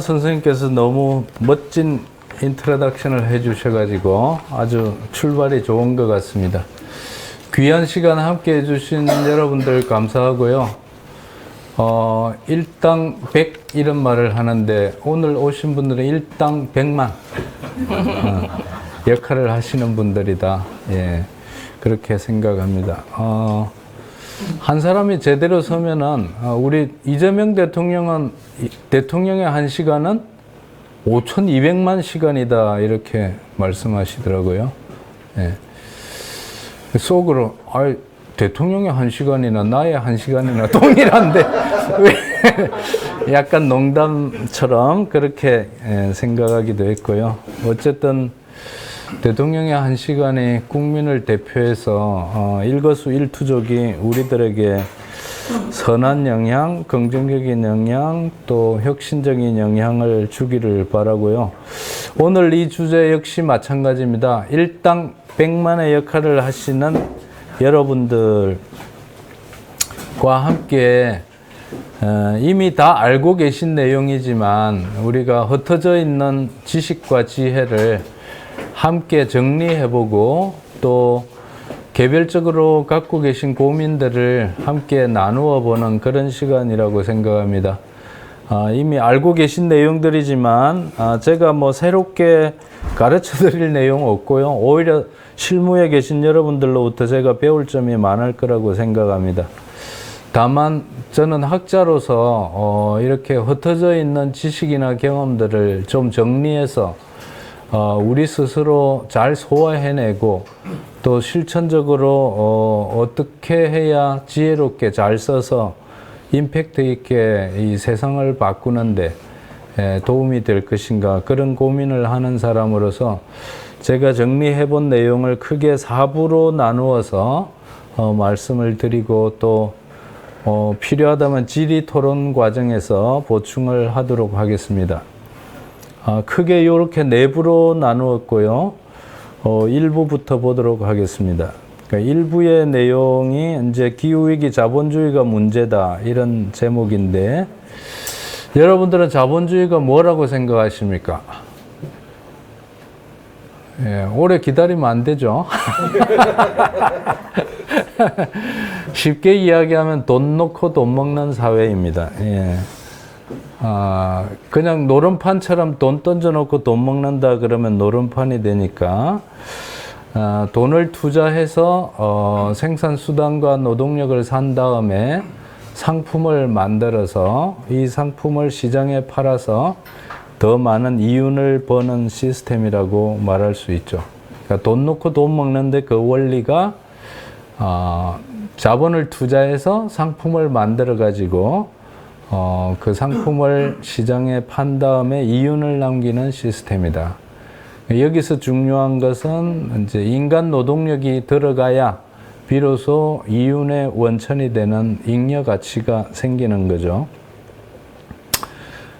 선생님께서 너무 멋진 인트로덕션을 해주셔가지고 아주 출발이 좋은 것 같습니다. 귀한 시간 함께 해주신 여러분들 감사하고요. 일당 100 이런 말을 하는데 오늘 오신 분들은 일당 100만 역할을 하시는 분들이다. 예, 그렇게 생각합니다. 한 사람이 제대로 서면은 우리 이재명 대통령은 대통령의 한 시간은 5,200만 시간이다 이렇게 말씀하시더라고요. 예. 속으로 대통령의 한 시간이나 나의 한 시간이나 동일한데 왜 약간 농담처럼 그렇게 생각하기도 했고요. 어쨌든 대통령의 한 시간이 국민을 대표해서 일거수일투족이 우리들에게 선한 영향, 긍정적인 영향, 또 혁신적인 영향을 주기를 바라고요. 오늘 이 주제 역시 마찬가지입니다. 일당 100만의 역할을 하시는 여러분들과 함께 이미 다 알고 계신 내용이지만 우리가 흩어져 있는 지식과 지혜를 함께 정리해보고 또 개별적으로 갖고 계신 고민들을 함께 나누어 보는 그런 시간이라고 생각합니다. 이미 알고 계신 내용들이지만 제가 뭐 새롭게 가르쳐 드릴 내용 없고요. 오히려 실무에 계신 여러분들로부터 제가 배울 점이 많을 거라고 생각합니다. 다만 저는 학자로서 이렇게 흩어져 있는 지식이나 경험들을 좀 정리해서 우리 스스로 잘 소화해내고 또 실천적으로 어떻게 해야 지혜롭게 잘 써서 임팩트 있게 이 세상을 바꾸는데 도움이 될 것인가 그런 고민을 하는 사람으로서 제가 정리해 본 내용을 크게 4부로 나누어서 말씀을 드리고 또 필요하다면 질의 토론 과정에서 보충을 하도록 하겠습니다. 크게 이렇게 4부로 나누었고요. 1부부터 보도록 하겠습니다. 그러니까 1부의 내용이 이제 기후위기 자본주의가 문제다 이런 제목인데 여러분들은 자본주의가 뭐라고 생각하십니까? 예, 오래 기다리면 안 되죠. 쉽게 이야기하면 돈 놓고 돈 먹는 사회입니다. 예. 그냥 노름판처럼 돈 던져놓고 돈 먹는다 그러면 노름판이 되니까 돈을 투자해서 생산수단과 노동력을 산 다음에 상품을 만들어서 이 상품을 시장에 팔아서 더 많은 이윤을 버는 시스템이라고 말할 수 있죠. 그러니까 돈 놓고 돈 먹는데 그 원리가 자본을 투자해서 상품을 만들어 가지고 그 상품을 시장에 판 다음에 이윤을 남기는 시스템이다. 여기서 중요한 것은 이제 인간 노동력이 들어가야 비로소 이윤의 원천이 되는 잉여 가치가 생기는 거죠.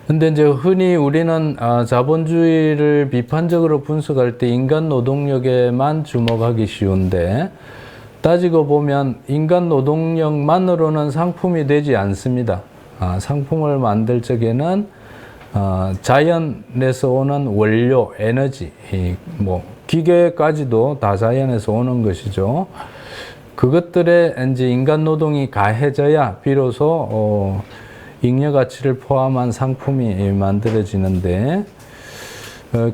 근데 이제 흔히 우리는 자본주의를 비판적으로 분석할 때 인간 노동력에만 주목하기 쉬운데 따지고 보면 인간 노동력만으로는 상품이 되지 않습니다. 상품을 만들 적에는 자연에서 오는 원료, 에너지, 뭐 기계까지도 다 자연에서 오는 것이죠. 그것들에 이제 인간 노동이 가해져야 비로소 잉여 가치를 포함한 상품이 만들어지는데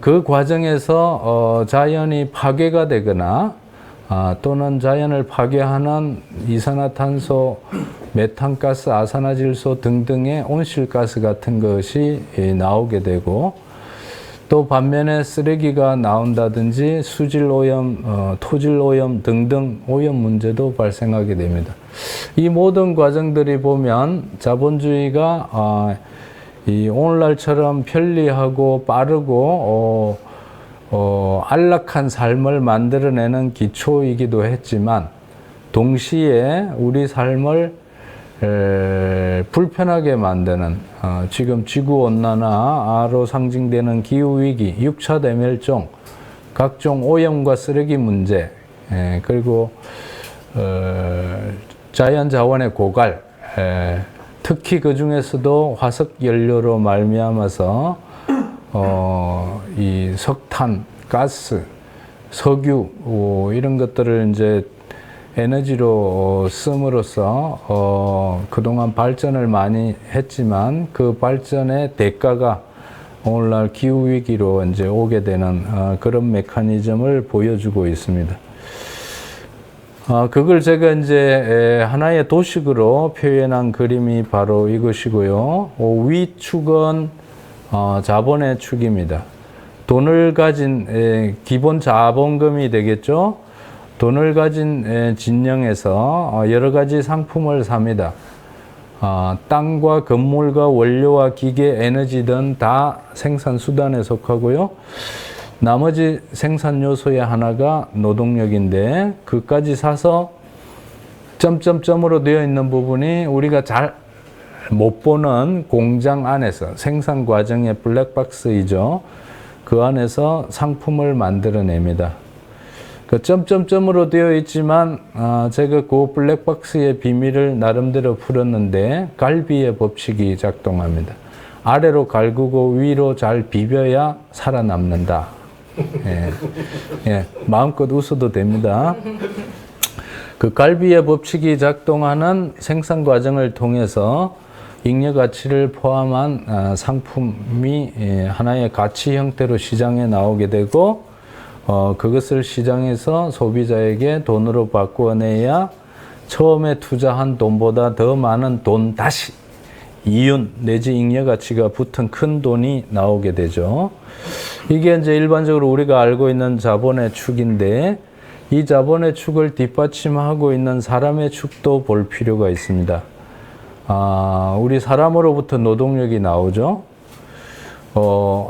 그 과정에서 자연이 파괴가 되거나 또는 자연을 파괴하는 이산화탄소, 메탄가스, 아산화질소 등등의 온실가스 같은 것이 나오게 되고 또 반면에 쓰레기가 나온다든지 수질오염, 토질오염 등등 오염 문제도 발생하게 됩니다. 이 모든 과정들이 보면 자본주의가 이 오늘날처럼 편리하고 빠르고 안락한 삶을 만들어내는 기초이기도 했지만 동시에 우리 삶을 불편하게 만드는 지금 지구온난화로 상징되는 기후위기, 6차 대멸종, 각종 오염과 쓰레기 문제, 그리고 자연자원의 고갈 특히 그 중에서도 화석 연료로 말미암아서 이 석탄, 가스, 석유 이런 것들을 이제 에너지로 씀으로써 그동안 발전을 많이 했지만 그 발전의 대가가 오늘날 기후 위기로 이제 오게 되는 그런 메커니즘을 보여주고 있습니다. 그걸 제가 이제 하나의 도식으로 표현한 그림이 바로 이것이고요. 위축은 자본의 축입니다. 돈을 가진 기본 자본금이 되겠죠. 돈을 가진 진영에서 여러 가지 상품을 삽니다. 땅과 건물과 원료와 기계, 에너지 등 다 생산 수단에 속하고요. 나머지 생산 요소의 하나가 노동력인데 그까지 사서 점점점으로 되어 있는 부분이 우리가 잘 못 보는 공장 안에서 생산 과정의 블랙박스이죠. 그 안에서 상품을 만들어냅니다. 그 점점점으로 되어 있지만 제가 그 블랙박스의 비밀을 나름대로 풀었는데 갈비의 법칙이 작동합니다. 아래로 갈구고 위로 잘 비벼야 살아남는다. 예. 예. 마음껏 웃어도 됩니다. 그 갈비의 법칙이 작동하는 생산 과정을 통해서 잉여 가치를 포함한 상품이 하나의 가치 형태로 시장에 나오게 되고 그것을 시장에서 소비자에게 돈으로 바꾸어내야 처음에 투자한 돈보다 더 많은 돈 다시 이윤 내지 잉여 가치가 붙은 큰 돈이 나오게 되죠. 이게 이제 일반적으로 우리가 알고 있는 자본의 축인데 이 자본의 축을 뒷받침하고 있는 사람의 축도 볼 필요가 있습니다. 우리 사람으로부터 노동력이 나오죠.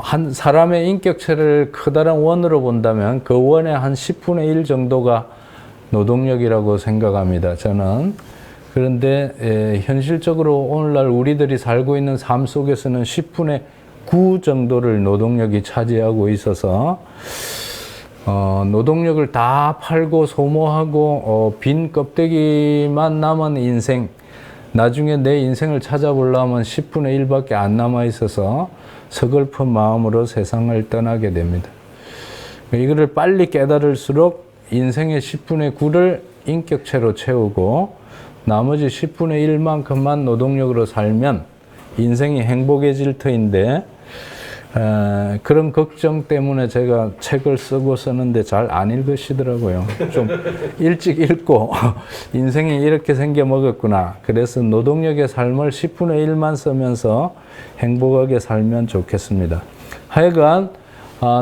한 사람의 인격체를 커다란 원으로 본다면 그 원의 한 10분의 1 정도가 노동력이라고 생각합니다. 저는. 그런데 현실적으로 오늘날 우리들이 살고 있는 삶 속에서는 10분의 9 정도를 노동력이 차지하고 있어서 노동력을 다 팔고 소모하고 빈 껍데기만 남은 인생, 나중에 내 인생을 찾아보려면 10분의 1밖에 안 남아 있어서 서글픈 마음으로 세상을 떠나게 됩니다. 이거를 빨리 깨달을수록 인생의 10분의 9를 인격체로 채우고 나머지 10분의 1만큼만 노동력으로 살면 인생이 행복해질 터인데 그런 걱정 때문에 제가 책을 쓰고 썼는데 잘 안 읽으시더라고요. 좀 일찍 읽고 인생이 이렇게 생겨 먹었구나. 그래서 노동력의 삶을 10분의 1만 쓰면서 행복하게 살면 좋겠습니다. 하여간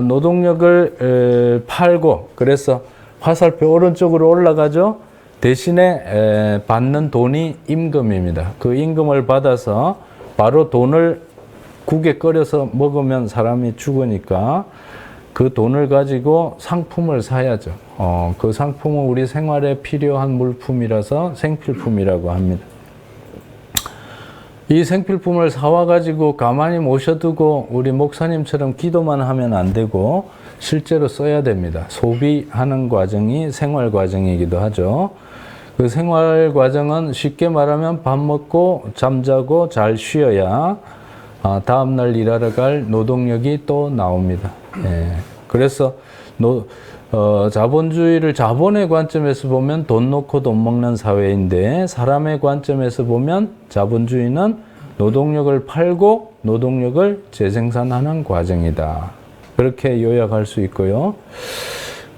노동력을 팔고 그래서 화살표 오른쪽으로 올라가죠. 대신에 받는 돈이 임금입니다. 그 임금을 받아서 바로 돈을 국에 끓여서 먹으면 사람이 죽으니까 그 돈을 가지고 상품을 사야죠. 그 상품은 우리 생활에 필요한 물품이라서 생필품이라고 합니다. 이 생필품을 사와가지고 가만히 모셔두고 우리 목사님처럼 기도만 하면 안 되고 실제로 써야 됩니다. 소비하는 과정이 생활 과정이기도 하죠. 그 생활 과정은 쉽게 말하면 밥 먹고 잠자고 잘 쉬어야 다음날 일하러 갈 노동력이 또 나옵니다. 예. 그래서 자본주의를 자본의 관점에서 보면 돈 놓고 돈 먹는 사회인데 사람의 관점에서 보면 자본주의는 노동력을 팔고 노동력을 재생산하는 과정이다. 그렇게 요약할 수 있고요.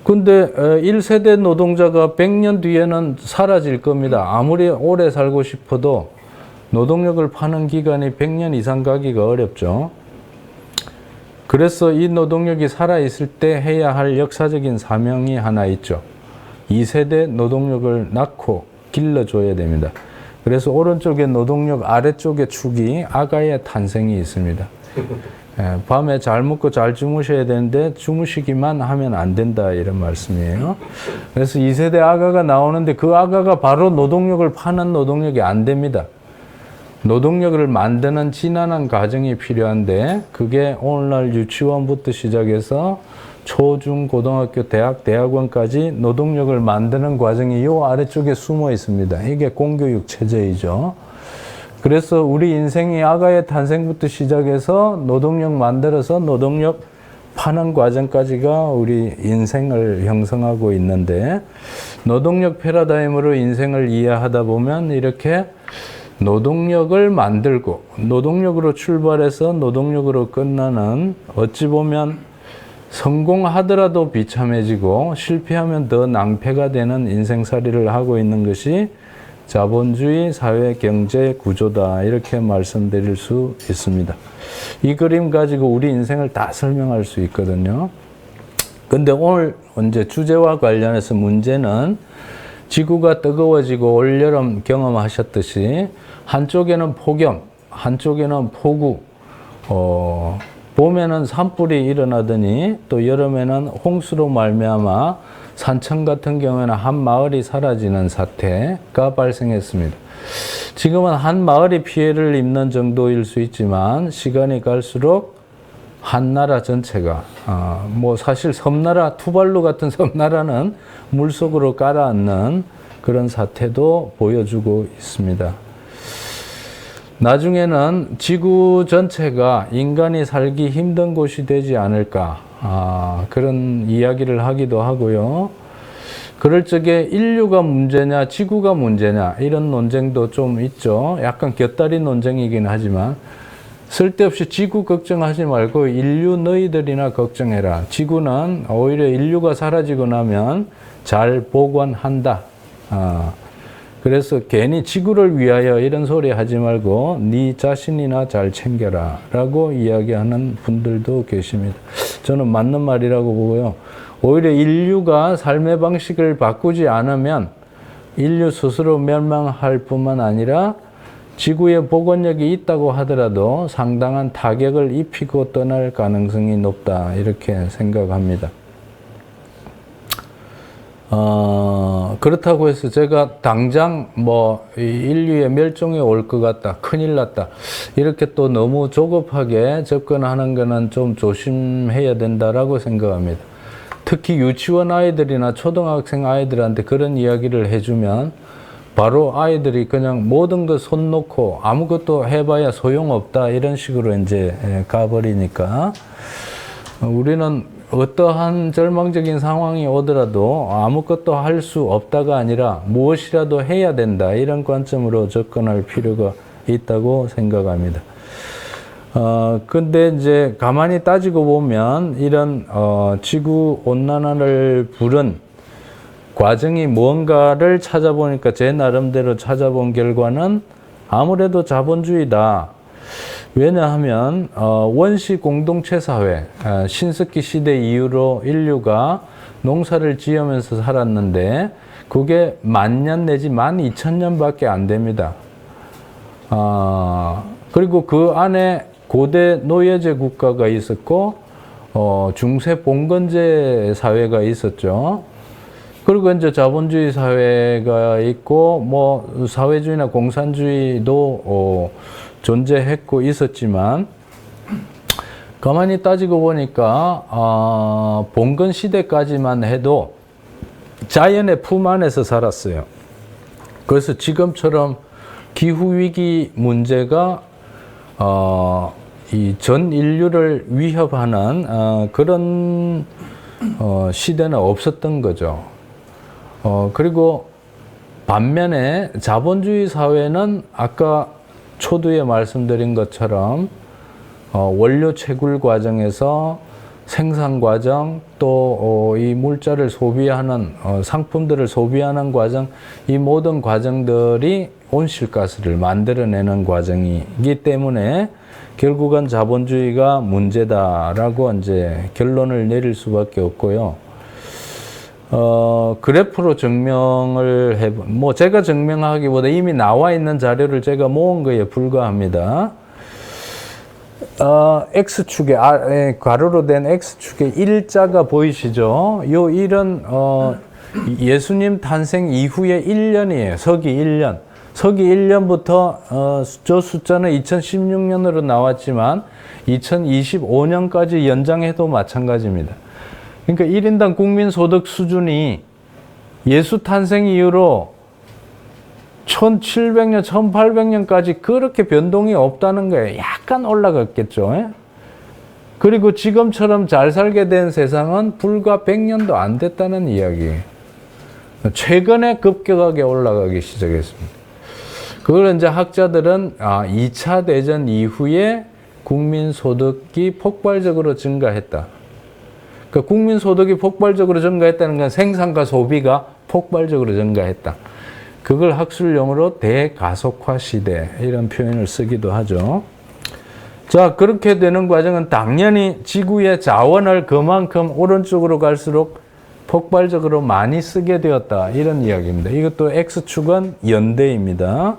근데 1세대 노동자가 100년 뒤에는 사라질 겁니다. 아무리 오래 살고 싶어도 노동력을 파는 기간이 100년 이상 가기가 어렵죠. 그래서 이 노동력이 살아있을 때 해야 할 역사적인 사명이 하나 있죠. 2세대 노동력을 낳고 길러줘야 됩니다. 그래서 오른쪽에 노동력, 아래쪽에 축이 아가의 탄생이 있습니다. 밤에 잘 먹고 잘 주무셔야 되는데 주무시기만 하면 안 된다 이런 말씀이에요. 그래서 2세대 아가가 나오는데 그 아가가 바로 노동력을 파는 노동력이 안 됩니다. 노동력을 만드는 지난한 과정이 필요한데 그게 오늘날 유치원부터 시작해서 초, 중, 고등학교, 대학, 대학원까지 노동력을 만드는 과정이 요 아래쪽에 숨어 있습니다. 이게 공교육 체제이죠. 그래서 우리 인생이 아가의 탄생부터 시작해서 노동력 만들어서 노동력 파는 과정까지가 우리 인생을 형성하고 있는데, 노동력 패러다임으로 인생을 이해하다 보면 이렇게 노동력을 만들고 노동력으로 출발해서 노동력으로 끝나는, 어찌 보면 성공하더라도 비참해지고 실패하면 더 낭패가 되는 인생살이를 하고 있는 것이 자본주의 사회 경제 구조다, 이렇게 말씀드릴 수 있습니다. 이 그림 가지고 우리 인생을 다 설명할 수 있거든요. 근데 오늘 이제 주제와 관련해서 문제는, 지구가 뜨거워지고 올여름 경험하셨듯이 한쪽에는 폭염, 한쪽에는 폭우, 봄에는 산불이 일어나더니 또 여름에는 홍수로 말미암아 산청 같은 경우에는 한 마을이 사라지는 사태가 발생했습니다. 지금은 한 마을이 피해를 입는 정도일 수 있지만, 시간이 갈수록 한 나라 전체가, 사실 섬나라, 투발루 같은 섬나라는 물속으로 가라앉는 그런 사태도 보여주고 있습니다. 나중에는 지구 전체가 인간이 살기 힘든 곳이 되지 않을까, 그런 이야기를 하기도 하고요. 그럴 적에 인류가 문제냐 지구가 문제냐 이런 논쟁도 좀 있죠. 약간 곁다리 논쟁이긴 하지만, 쓸데없이 지구 걱정하지 말고 인류 너희들이나 걱정해라. 지구는 오히려 인류가 사라지고 나면 잘 보관한다. 그래서 괜히 지구를 위하여 이런 소리 하지 말고 네 자신이나 잘 챙겨라 라고 이야기하는 분들도 계십니다. 저는 맞는 말이라고 보고요. 오히려 인류가 삶의 방식을 바꾸지 않으면 인류 스스로 멸망할 뿐만 아니라 지구에 복원력이 있다고 하더라도 상당한 타격을 입히고 떠날 가능성이 높다, 이렇게 생각합니다. 그렇다고 해서 제가 당장 인류의 멸종이 올 것 같다, 큰일 났다, 이렇게 또 너무 조급하게 접근하는 거는 좀 조심해야 된다라고 생각합니다. 특히 유치원 아이들이나 초등학생 아이들한테 그런 이야기를 해주면 바로 아이들이 그냥 모든 것 손 놓고 아무것도 해봐야 소용없다, 이런 식으로 이제 가버리니까, 우리는 어떠한 절망적인 상황이 오더라도 아무것도 할 수 없다가 아니라 무엇이라도 해야 된다, 이런 관점으로 접근할 필요가 있다고 생각합니다. 근데 이제 가만히 따지고 보면 이런 지구 온난화를 부른 과정이 뭔가를 찾아보니까, 제 나름대로 찾아본 결과는 아무래도 자본주의다. 왜냐하면 원시 공동체 사회, 신석기 시대 이후로 인류가 농사를 지으면서 살았는데 그게 10,000년 내지 12,000년밖에 안 됩니다. 그리고 그 안에 고대 노예제 국가가 있었고 중세 봉건제 사회가 있었죠. 그리고 이제 자본주의 사회가 있고 사회주의나 공산주의도 존재했고 있었지만, 가만히 따지고 보니까 봉건 시대까지만 해도 자연의 품 안에서 살았어요. 그래서 지금처럼 기후위기 문제가 이 전 인류를 위협하는 그런 시대는 없었던 거죠. 그리고 반면에 자본주의 사회는 아까 초두에 말씀드린 것처럼 원료 채굴 과정에서 생산 과정, 또 이 물자를 소비하는 상품들을 소비하는 과정, 이 모든 과정들이 온실가스를 만들어내는 과정이기 때문에 결국은 자본주의가 문제다라고 이제 결론을 내릴 수밖에 없고요. 그래프로 증명을 제가 증명하기보다 이미 나와 있는 자료를 제가 모은 거에 불과합니다. X축에, 가로로 된 X축에 일자가 보이시죠? 요 1은, 예수님 탄생 이후의 1년이에요. 서기 1년. 서기 1년부터, 저 숫자는 2016년으로 나왔지만, 2025년까지 연장해도 마찬가지입니다. 그러니까 1인당 국민소득 수준이 예수 탄생 이후로 1700년, 1800년까지 그렇게 변동이 없다는 거예요. 약간 올라갔겠죠. 예? 그리고 지금처럼 잘 살게 된 세상은 불과 100년도 안 됐다는 이야기예요. 최근에 급격하게 올라가기 시작했습니다. 그걸 이제 학자들은 2차 대전 이후에 국민소득이 폭발적으로 증가했다. 그러니까 국민소득이 폭발적으로 증가했다는 건 생산과 소비가 폭발적으로 증가했다. 그걸 학술용어로 대가속화 시대 이런 표현을 쓰기도 하죠. 자, 그렇게 되는 과정은 당연히 지구의 자원을 그만큼 오른쪽으로 갈수록 폭발적으로 많이 쓰게 되었다. 이런 이야기입니다. 이것도 X축은 연대입니다.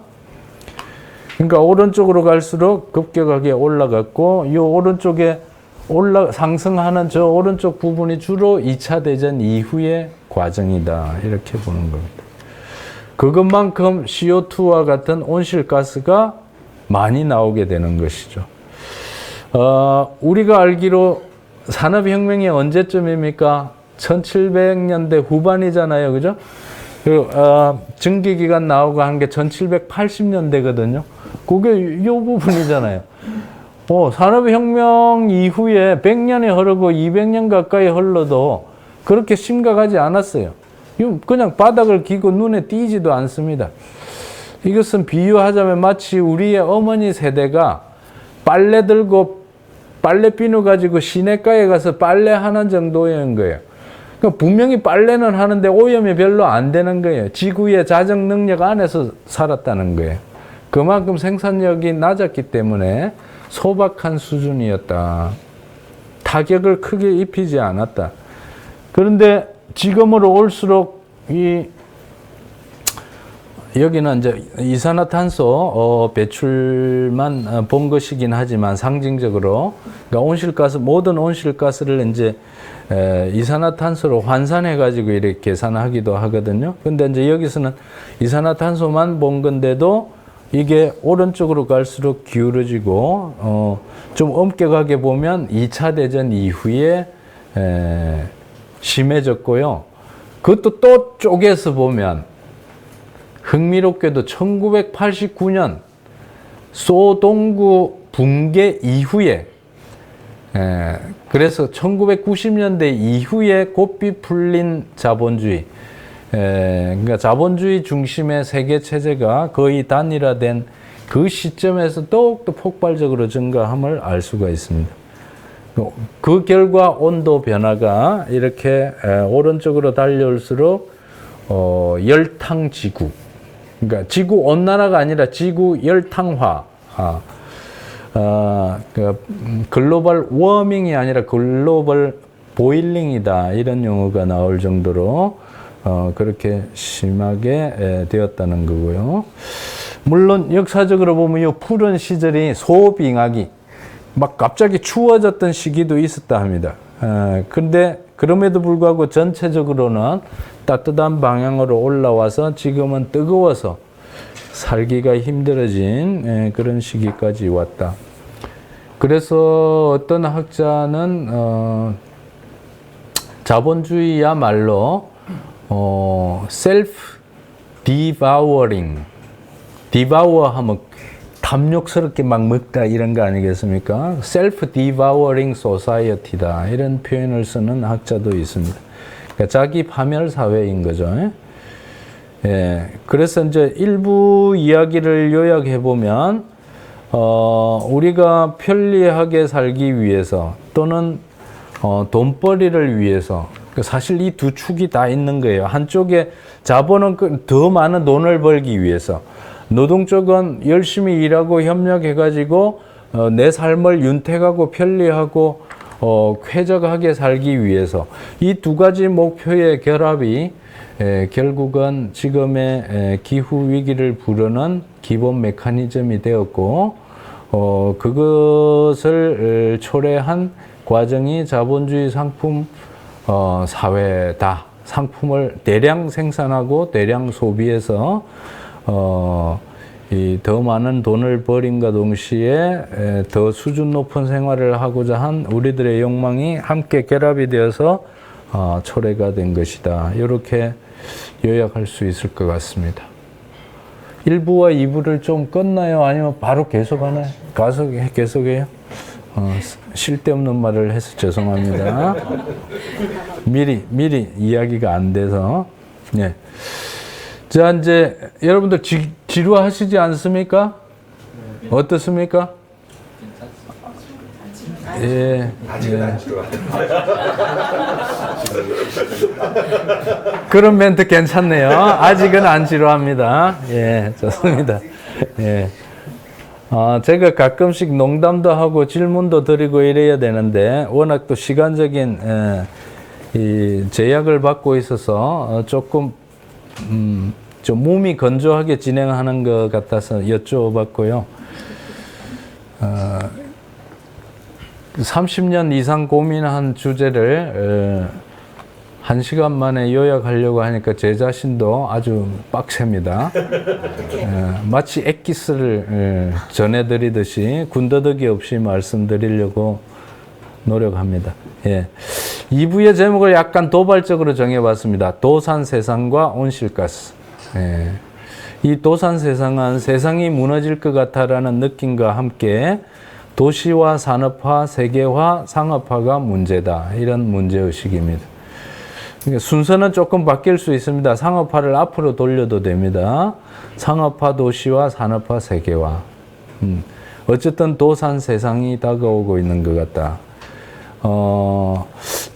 그러니까 오른쪽으로 갈수록 급격하게 올라갔고 이 오른쪽에 상승하는 저 오른쪽 부분이 주로 2차 대전 이후의 과정이다. 이렇게 보는 겁니다. 그것만큼 CO2와 같은 온실가스가 많이 나오게 되는 것이죠. 우리가 알기로 산업혁명이 언제쯤입니까? 1700년대 후반이잖아요. 그죠? 증기기관 나오고 한 게 1780년대거든요. 그게 이 부분이잖아요. 산업혁명 이후에 100년이 흐르고 200년 가까이 흘러도 그렇게 심각하지 않았어요. 그냥 바닥을 기고 눈에 띄지도 않습니다. 이것은 비유하자면 마치 우리의 어머니 세대가 빨래 들고 빨래 비누 가지고 시내가에 가서 빨래하는 정도인 거예요. 그러니까 분명히 빨래는 하는데 오염이 별로 안 되는 거예요. 지구의 자정 능력 안에서 살았다는 거예요. 그만큼 생산력이 낮았기 때문에 소박한 수준이었다. 타격을 크게 입히지 않았다. 그런데 지금으로 올수록 여기는 이제 이산화탄소 배출만 본 것이긴 하지만 상징적으로 그러니까 온실가스 모든 온실가스를 이제 이산화탄소로 환산해 가지고 이렇게 계산하기도 하거든요. 근데 이제 여기서는 이산화탄소만 본 건데도 이게 오른쪽으로 갈수록 기울어지고 좀 엄격하게 보면 2차 대전 이후에 심해졌고요. 그것도 또 쪼개서 보면 흥미롭게도 1989년 소동구 붕괴 이후에 그래서 1990년대 이후에 고삐 풀린 자본주의 그러니까 자본주의 중심의 세계 체제가 거의 단일화된 그 시점에서 더욱더 폭발적으로 증가함을 알 수가 있습니다. 그 결과 온도 변화가 이렇게 오른쪽으로 달려올수록 열탕지구 그러니까 지구 온난화가 아니라 지구 열탕화 글로벌 워밍이 아니라 글로벌 보일링이다 이런 용어가 나올 정도로 그렇게 심하게 되었다는 거고요. 물론 역사적으로 보면 이 푸른 시절이 소빙하기 막 갑자기 추워졌던 시기도 있었다 합니다. 그런데 그럼에도 불구하고 전체적으로는 따뜻한 방향으로 올라와서 지금은 뜨거워서 살기가 힘들어진 그런 시기까지 왔다. 그래서 어떤 학자는 자본주의야말로 셀프 디바워링 디바워 하면 탐욕스럽게 막 먹다 이런 거 아니겠습니까? 셀프 디바워링 소사이어티다 이런 표현을 쓰는 학자도 있습니다. 그러니까 자기 파멸 사회인 거죠. 예. 그래서 이제 일부 이야기를 요약해 보면 우리가 편리하게 살기 위해서 또는 돈벌이를 위해서 사실 이 두 축이 다 있는 거예요. 한쪽에 자본은 더 많은 돈을 벌기 위해서 노동 쪽은 열심히 일하고 협력해가지고 내 삶을 윤택하고 편리하고 쾌적하게 살기 위해서 이 두 가지 목표의 결합이 결국은 지금의 기후 위기를 부르는 기본 메커니즘이 되었고 그것을 초래한 과정이 자본주의 상품 사회다. 상품을 대량 생산하고 대량 소비해서 더 많은 돈을 벌인과 동시에 더 수준 높은 생활을 하고자 한 우리들의 욕망이 함께 결합이 되어서 초래가 된 것이다. 이렇게 요약할 수 있을 것 같습니다. 1부와 2부를 좀 끊나요? 아니면 바로 계속하나요? 계속해요? 쓸데없는 말을 해서 죄송합니다. 미리 이야기가 안 돼서. 예. 자, 이제 여러분들 지루하시지 않습니까? 어떻습니까? 예. 그런 멘트 괜찮네요. 아직은 안 지루합니다. 예, 좋습니다. 예. 제가 가끔씩 농담도 하고 질문도 드리고 이래야 되는데, 워낙 또 시간적인, 이 제약을 받고 있어서 조금, 좀 몸이 건조하게 진행하는 것 같아서 여쭤봤고요. 30년 이상 고민한 주제를 1시간 만에 요약하려고 하니까 제 자신도 아주 빡셉니다. 마치 엑기스를 전해드리듯이 군더더기 없이 말씀드리려고 노력합니다. 예. 2부의 제목을 약간 도발적으로 정해봤습니다. 도산세상과 온실가스. 예. 이 도산세상은 세상이 무너질 것 같다라는 느낌과 함께 도시화, 산업화, 세계화, 상업화가 문제다. 이런 문제의식입니다. 그러니까 순서는 조금 바뀔 수 있습니다. 상업화를 앞으로 돌려도 됩니다. 상업화, 도시화, 산업화, 세계화. 어쨌든 도산 세상이 다가오고 있는 것 같다.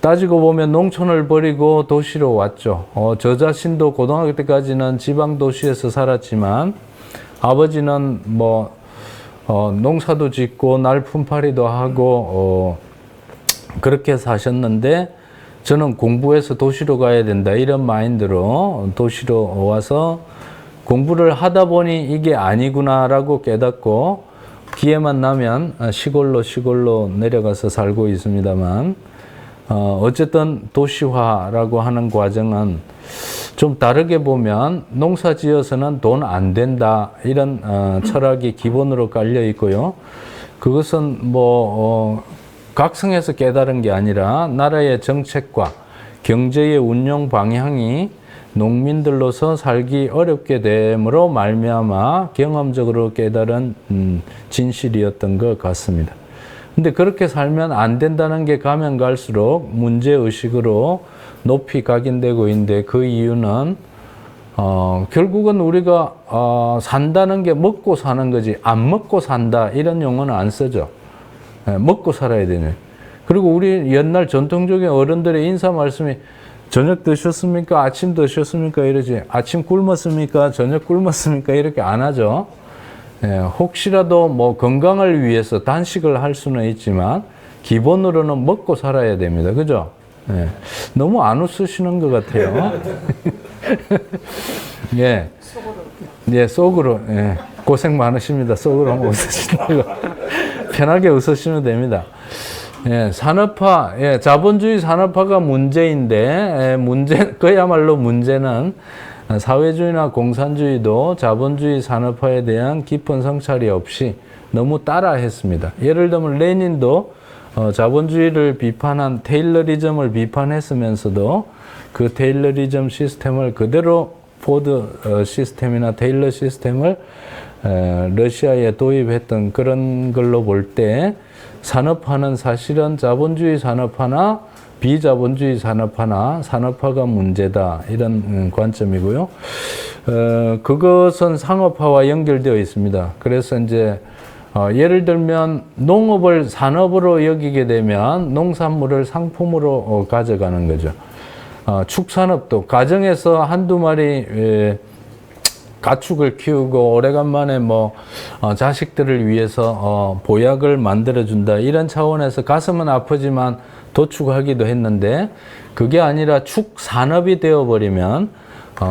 따지고 보면 농촌을 버리고 도시로 왔죠. 저 자신도 고등학교 때까지는 지방 도시에서 살았지만 아버지는 농사도 짓고 날품팔이도 하고 그렇게 사셨는데 저는 공부해서 도시로 가야 된다 이런 마인드로 도시로 와서 공부를 하다 보니 이게 아니구나라고 깨닫고 기회만 나면 시골로 내려가서 살고 있습니다만 어쨌든 도시화라고 하는 과정은 좀 다르게 보면 농사 지어서는 돈 안 된다 이런 철학이 기본으로 깔려 있고요. 그것은 각성해서 깨달은 게 아니라 나라의 정책과 경제의 운영 방향이 농민들로서 살기 어렵게 됨으로 말미암아 경험적으로 깨달은 진실이었던 것 같습니다. 근데 그렇게 살면 안 된다는 게 가면 갈수록 문제의식으로 높이 각인되고 있는데 그 이유는 결국은 우리가 산다는 게 먹고 사는 거지 안 먹고 산다 이런 용어는 안 쓰죠. 먹고 살아야 되네. 그리고 우리 옛날 전통적인 어른들의 인사 말씀이 저녁 드셨습니까? 아침 드셨습니까? 이러지. 아침 굶었습니까? 저녁 굶었습니까? 이렇게 안 하죠. 혹시라도 건강을 위해서 단식을 할 수는 있지만 기본으로는 먹고 살아야 됩니다. 그죠? 너무 안 웃으시는 것 같아요. 예. 예, 속으로. 예. 고생 많으십니다. 속으로 한번 웃으시는 거. 편하게 웃으시면 됩니다. 예, 산업화, 자본주의 산업화가 문제인데, 그야말로 문제는 사회주의나 공산주의도 자본주의 산업화에 대한 깊은 성찰이 없이 너무 따라했습니다. 예를 들면 레닌도 자본주의를 비판한 테일러리즘을 비판했으면서도 그 테일러리즘 시스템을 그대로 포드 시스템이나 테일러 시스템을 러시아에 도입했던 그런 걸로 볼 때 산업화는 사실은 자본주의 산업화나 비자본주의 산업화나 산업화가 문제다 이런 관점이고요. 그것은 상업화와 연결되어 있습니다. 그래서 이제 예를 들면 농업을 산업으로 여기게 되면 농산물을 상품으로 가져가는 거죠. 축산업도 가정에서 한두 마리 가축을 키우고 오래간만에 자식들을 위해서 보약을 만들어준다 이런 차원에서 가슴은 아프지만 도축하기도 했는데 그게 아니라 축산업이 되어버리면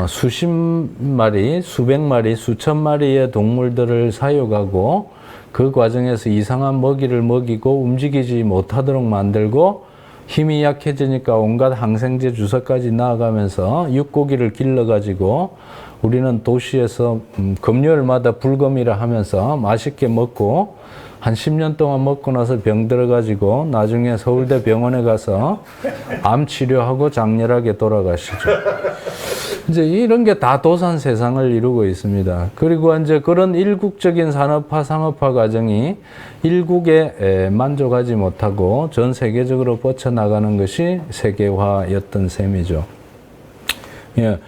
수십 마리, 수백 마리, 수천 마리의 동물들을 사육하고 그 과정에서 이상한 먹이를 먹이고 움직이지 못하도록 만들고 힘이 약해지니까 온갖 항생제 주사까지 나아가면서 육고기를 길러가지고 우리는 도시에서 금요일마다 불금이라 하면서 맛있게 먹고 한 10년 동안 먹고 나서 병 들어가지고 나중에 서울대 병원에 가서 암 치료하고 장렬하게 돌아가시죠. 이제 이런 게 다 도산 세상을 이루고 있습니다. 그리고 이제 그런 일국적인 산업화, 상업화 과정이 일국에 만족하지 못하고 전 세계적으로 뻗쳐나가는 것이 세계화였던 셈이죠. 예.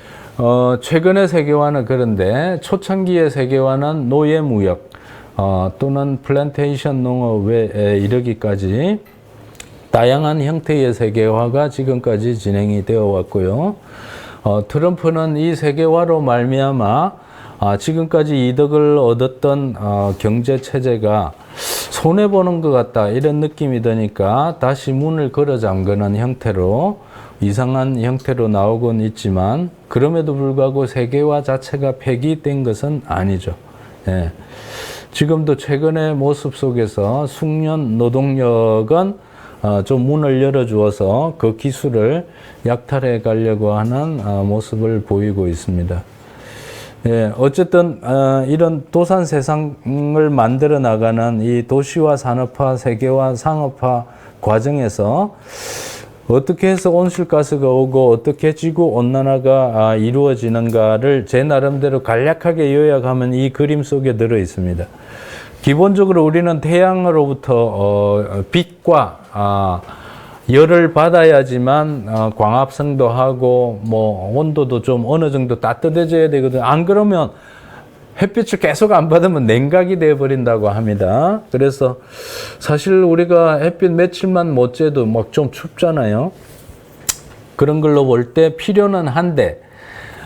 최근의 세계화는 그런데 초창기의 세계화는 노예무역 또는 플랜테이션 농업에 이르기까지 다양한 형태의 세계화가 지금까지 진행이 되어 왔고요. 트럼프는 이 세계화로 말미암아 지금까지 이득을 얻었던 경제 체제가 손해보는 것 같다 이런 느낌이 드니까 다시 문을 걸어 잠그는 형태로 이상한 형태로 나오곤 있지만 그럼에도 불구하고 세계화 자체가 폐기된 것은 아니죠. 예. 지금도 최근의 모습 속에서 숙련 노동력은 좀 문을 열어주어서 그 기술을 약탈해 가려고 하는 모습을 보이고 있습니다. 예, 어쨌든 이런 도산 세상을 만들어 나가는 이 도시화, 산업화, 세계화, 상업화 과정에서 어떻게 해서 온실가스가 오고 어떻게 지구온난화가 이루어지는가를 제 나름대로 간략하게 요약하면 이 그림 속에 들어 있습니다. 기본적으로 우리는 태양으로부터 빛과 열을 받아야지만 광합성도 하고 뭐 온도도 좀 어느 정도 따뜻해져야 되거든요. 안 그러면 햇빛을 계속 안 받으면 냉각이 되어 버린다고 합니다. 그래서 사실 우리가 햇빛 며칠만 못 쬐도 막 좀 춥잖아요. 그런 걸로 볼 때 필요는 한데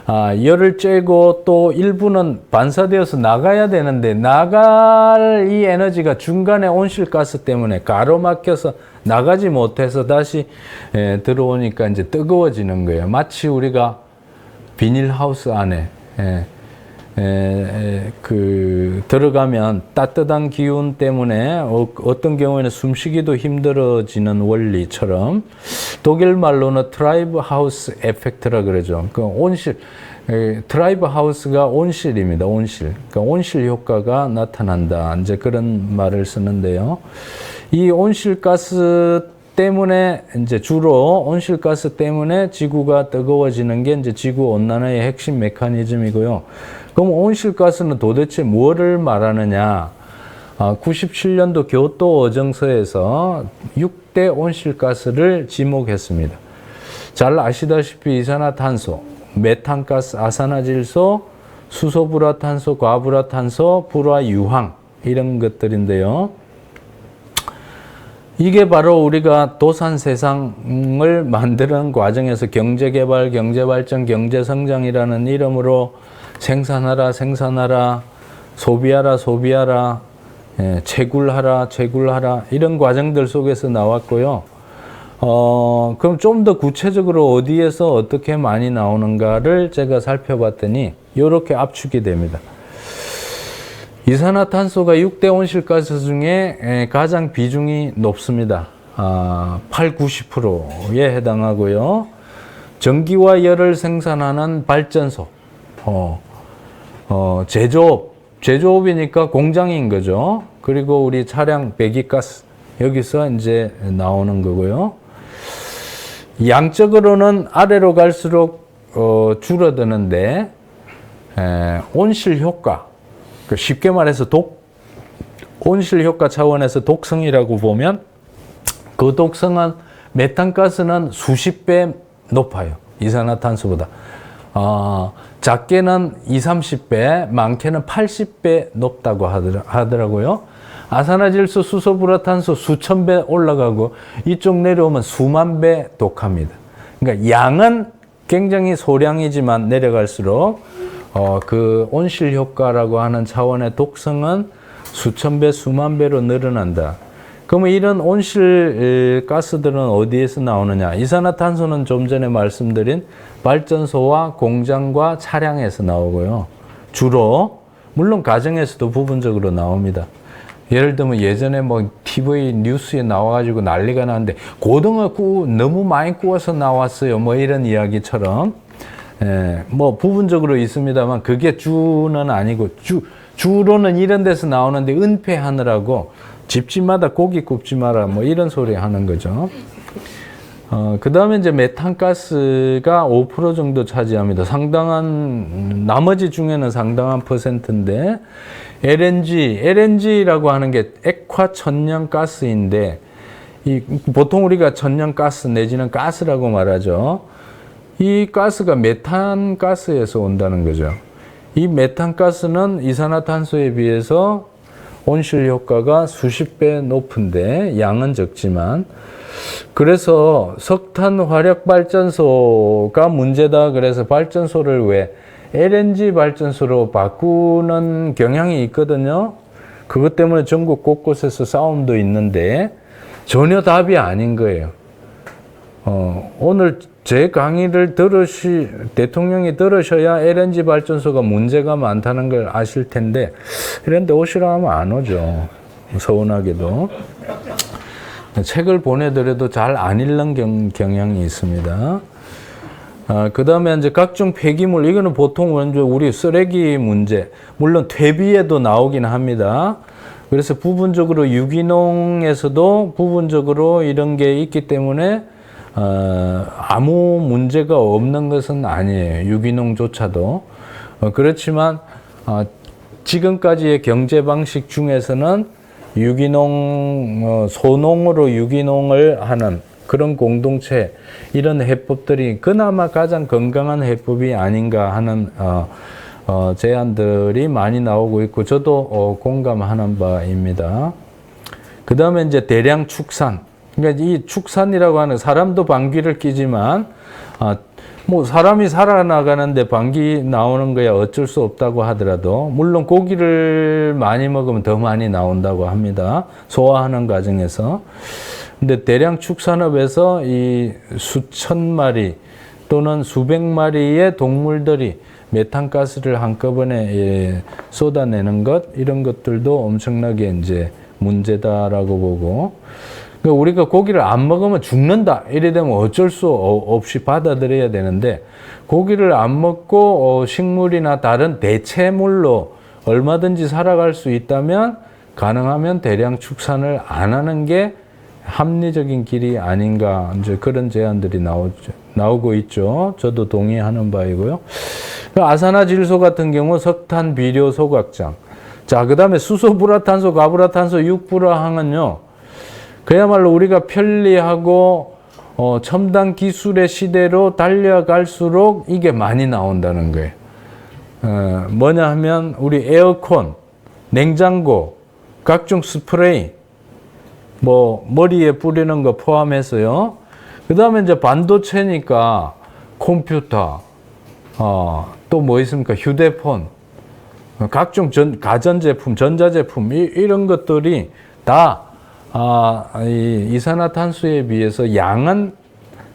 열을 쬐고 또 일부는 반사되어서 나가야 되는데 나갈 이 에너지가 중간에 온실가스 때문에 가로막혀서 나가지 못해서 다시 들어오니까 이제 뜨거워지는 거예요. 마치 우리가 비닐하우스 안에 들어가면 따뜻한 기운 때문에 어떤 경우에는 숨쉬기도 힘들어지는 원리처럼 독일 말로는 트라이브 하우스 에펙트라 그러죠. 그 온실, 트라이브 하우스가 온실입니다. 온실. 그러니까 온실 효과가 나타난다. 이제 그런 말을 쓰는데요. 이 온실가스 때문에 이제 주로 온실가스 때문에 지구가 뜨거워지는 게 이제 지구 온난화의 핵심 메커니즘이고요. 그럼 온실가스는 도대체 무엇을 말하느냐? 97년도 교토 어정서에서 6대 온실가스를 지목했습니다. 잘 아시다시피 이산화탄소, 메탄가스, 아산화질소, 수소불화탄소, 과불화탄소, 불화유황 이런 것들인데요. 이게 바로 우리가 도산 세상을 만드는 과정에서 경제개발, 경제발전, 경제성장이라는 이름으로 생산하라, 생산하라, 소비하라, 소비하라, 채굴하라, 채굴하라 이런 과정들 속에서 나왔고요. 그럼 좀 더 구체적으로 어디에서 어떻게 많이 나오는가를 제가 살펴봤더니 이렇게 압축이 됩니다. 이산화탄소가 6대 온실가스 중에 가장 비중이 높습니다. 80~90%에 해당하고요. 전기와 열을 생산하는 발전소, 제조업이니까 공장인 거죠. 그리고 우리 차량 배기가스, 여기서 이제 나오는 거고요. 양적으로는 아래로 갈수록 줄어드는데, 온실 효과, 쉽게 말해서 온실 효과 차원에서 독성이라고 보면 그 독성은 메탄가스는 수십 배 높아요. 이산화탄소보다. 작게는 20~30배, 많게는 80배 높다고 하더라고요. 아산화질소, 수소불화탄소 수천 배 올라가고 이쪽 내려오면 수만 배 독합니다. 그러니까 양은 굉장히 소량이지만 내려갈수록 그 온실 효과라고 하는 차원의 독성은 수천 배, 수만 배로 늘어난다. 그러면 이런 온실 가스들은 어디에서 나오느냐? 이산화탄소는 좀 전에 말씀드린 발전소와 공장과 차량에서 나오고요. 주로 물론 가정에서도 부분적으로 나옵니다. 예를 들면 예전에 뭐 TV 뉴스에 나와가지고 난리가 나는데 고등어 너무 많이 구워서 나왔어요. 뭐 이런 이야기처럼 뭐 부분적으로 있습니다만 그게 주는 아니고 주로는 이런 데서 나오는데 은폐하느라고 집집마다 고기 굽지 마라 뭐 이런 소리 하는 거죠. 그 다음에 이제 메탄가스가 5% 정도 차지합니다. 상당한, 나머지 중에는 상당한 퍼센트인데, LNG라고 하는 게 액화 천연가스인데, 보통 우리가 천연가스 내지는 가스라고 말하죠. 이 가스가 메탄가스에서 온다는 거죠. 이 메탄가스는 이산화탄소에 비해서 온실 효과가 수십 배 높은데 양은 적지만, 그래서 석탄 화력 발전소가 문제다. 그래서 발전소를 왜 LNG 발전소로 바꾸는 경향이 있거든요. 그것 때문에 전국 곳곳에서 싸움도 있는데 전혀 답이 아닌 거예요. 오늘 제 강의를 대통령이 들으셔야 LNG 발전소가 문제가 많다는 걸 아실 텐데, 이런데 오시라 하면 안 오죠. 서운하게도. 책을 보내드려도 잘 안 읽는 경향이 있습니다. 그 다음에 이제 각종 폐기물, 이거는 보통 우리 쓰레기 문제, 물론 퇴비에도 나오긴 합니다. 그래서 부분적으로 유기농에서도 부분적으로 이런 게 있기 때문에 아무 문제가 없는 것은 아니에요. 유기농조차도. 그렇지만 지금까지의 경제 방식 중에서는 유기농, 소농으로 유기농을 하는 그런 공동체, 이런 해법들이 그나마 가장 건강한 해법이 아닌가 하는 제안들이 많이 나오고 있고, 저도 공감하는 바입니다. 그 다음에 이제 대량 축산. 그러니까 이 축산이라고 하는, 사람도 방귀를 뀌지만, 뭐 사람이 살아나가는데 방귀 나오는 거야 어쩔 수 없다고 하더라도, 물론 고기를 많이 먹으면 더 많이 나온다고 합니다. 소화하는 과정에서. 근데 대량 축산업에서 이 수천 마리 또는 수백 마리의 동물들이 메탄가스를 한꺼번에 쏟아내는 것, 이런 것들도 엄청나게 이제 문제다라고 보고, 그러니까 우리가 고기를 안 먹으면 죽는다 이래 되면 어쩔 수 없이 받아들여야 되는데, 고기를 안 먹고 식물이나 다른 대체물로 얼마든지 살아갈 수 있다면, 가능하면 대량 축산을 안 하는 게 합리적인 길이 아닌가, 이제 그런 제안들이 나오고 있죠. 저도 동의하는 바이고요. 아산화질소 같은 경우 석탄 비료 소각장. 자, 그 다음에 수소, 불화탄소, 가불화탄소, 육불화항은요, 그야말로 우리가 편리하고 첨단 기술의 시대로 달려갈수록 이게 많이 나온다는 거예요. 뭐냐 하면 우리 에어컨, 냉장고, 각종 스프레이, 뭐 머리에 뿌리는 거 포함해서요. 그 다음에 이제 반도체니까 컴퓨터, 또 뭐 있습니까? 휴대폰, 각종 가전제품, 전자제품, 이런 것들이 다 이산화탄소에 비해서 양은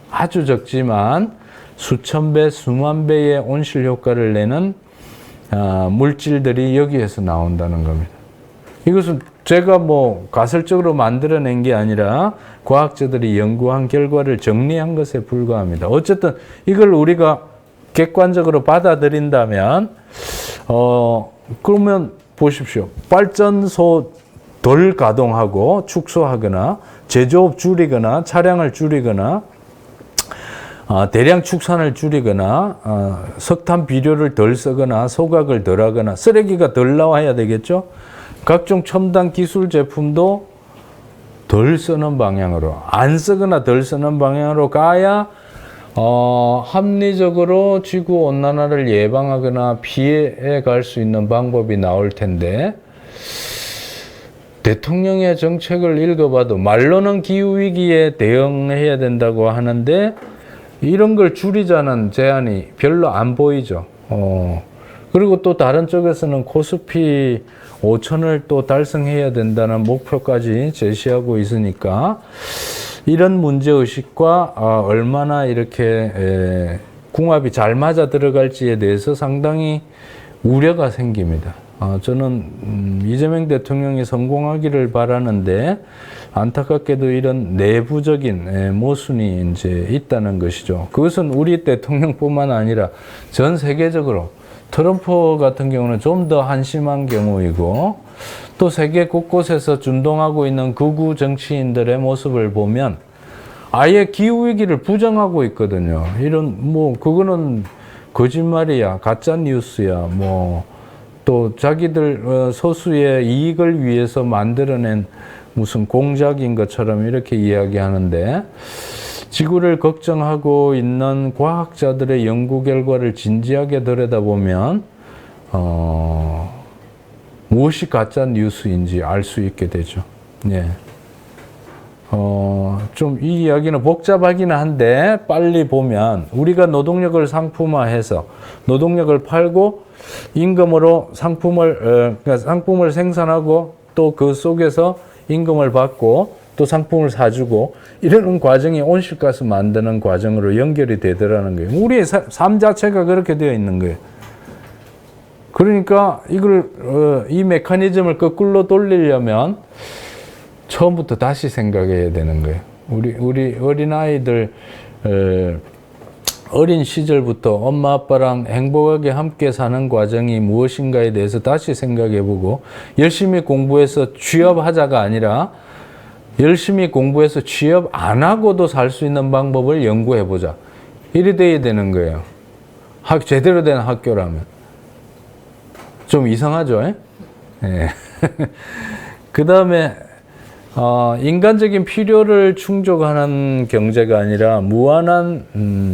아주 적지만 수천 배, 수만 배의 온실 효과를 내는 물질들이 여기에서 나온다는 겁니다. 이것은 제가 뭐 가설적으로 만들어낸 게 아니라 과학자들이 연구한 결과를 정리한 것에 불과합니다. 어쨌든 이걸 우리가 객관적으로 받아들인다면, 그러면 보십시오. 발전소 덜 가동하고 축소하거나 제조업 줄이거나 차량을 줄이거나 대량 축산을 줄이거나 석탄 비료를 덜 쓰거나 소각을 덜 하거나 쓰레기가 덜 나와야 되겠죠. 각종 첨단 기술 제품도 덜 쓰는 방향으로, 안 쓰거나 덜 쓰는 방향으로 가야 합리적으로 지구 온난화를 예방하거나 피해 갈 수 있는 방법이 나올 텐데, 대통령의 정책을 읽어봐도 말로는 기후위기에 대응해야 된다고 하는데 이런 걸 줄이자는 제안이 별로 안 보이죠. 그리고 또 다른 쪽에서는 코스피 5천을 또 달성해야 된다는 목표까지 제시하고 있으니까, 이런 문제의식과 얼마나 이렇게 궁합이 잘 맞아 들어갈지에 대해서 상당히 우려가 생깁니다. 저는 이재명 대통령이 성공하기를 바라는데, 안타깝게도 이런 내부적인 모순이 이제 있다는 것이죠. 그것은 우리 대통령뿐만 아니라 전 세계적으로, 트럼프 같은 경우는 좀 더 한심한 경우이고, 또 세계 곳곳에서 준동하고 있는 극우 정치인들의 모습을 보면 아예 기후위기를 부정하고 있거든요. 그거는 거짓말이야, 가짜 뉴스야, 또 자기들 소수의 이익을 위해서 만들어낸 무슨 공작인 것처럼 이렇게 이야기하는데, 지구를 걱정하고 있는 과학자들의 연구 결과를 진지하게 들여다보면 무엇이 가짜 뉴스인지 알 수 있게 되죠. 예. 좀 이 이야기는 복잡하기는 한데 빨리 보면, 우리가 노동력을 상품화해서 노동력을 팔고 임금으로 그러니까 상품을 생산하고 또 그 속에서 임금을 받고 또 상품을 사주고 이러는 과정이 온실가스 만드는 과정으로 연결이 되더라는 거예요. 우리의 삶 자체가 그렇게 되어 있는 거예요. 그러니까 이 메커니즘을 거꾸로 돌리려면 처음부터 다시 생각해야 되는 거예요. 우리 어린아이들 어린 시절부터 엄마 아빠랑 행복하게 함께 사는 과정이 무엇인가에 대해서 다시 생각해보고, 열심히 공부해서 취업하자가 아니라 열심히 공부해서 취업 안 하고도 살 수 있는 방법을 연구해보자. 이래 돼야 되는 거예요. 제대로 된 학교라면. 좀 이상하죠? 예. 그 다음에 인간적인 필요를 충족하는 경제가 아니라 무한한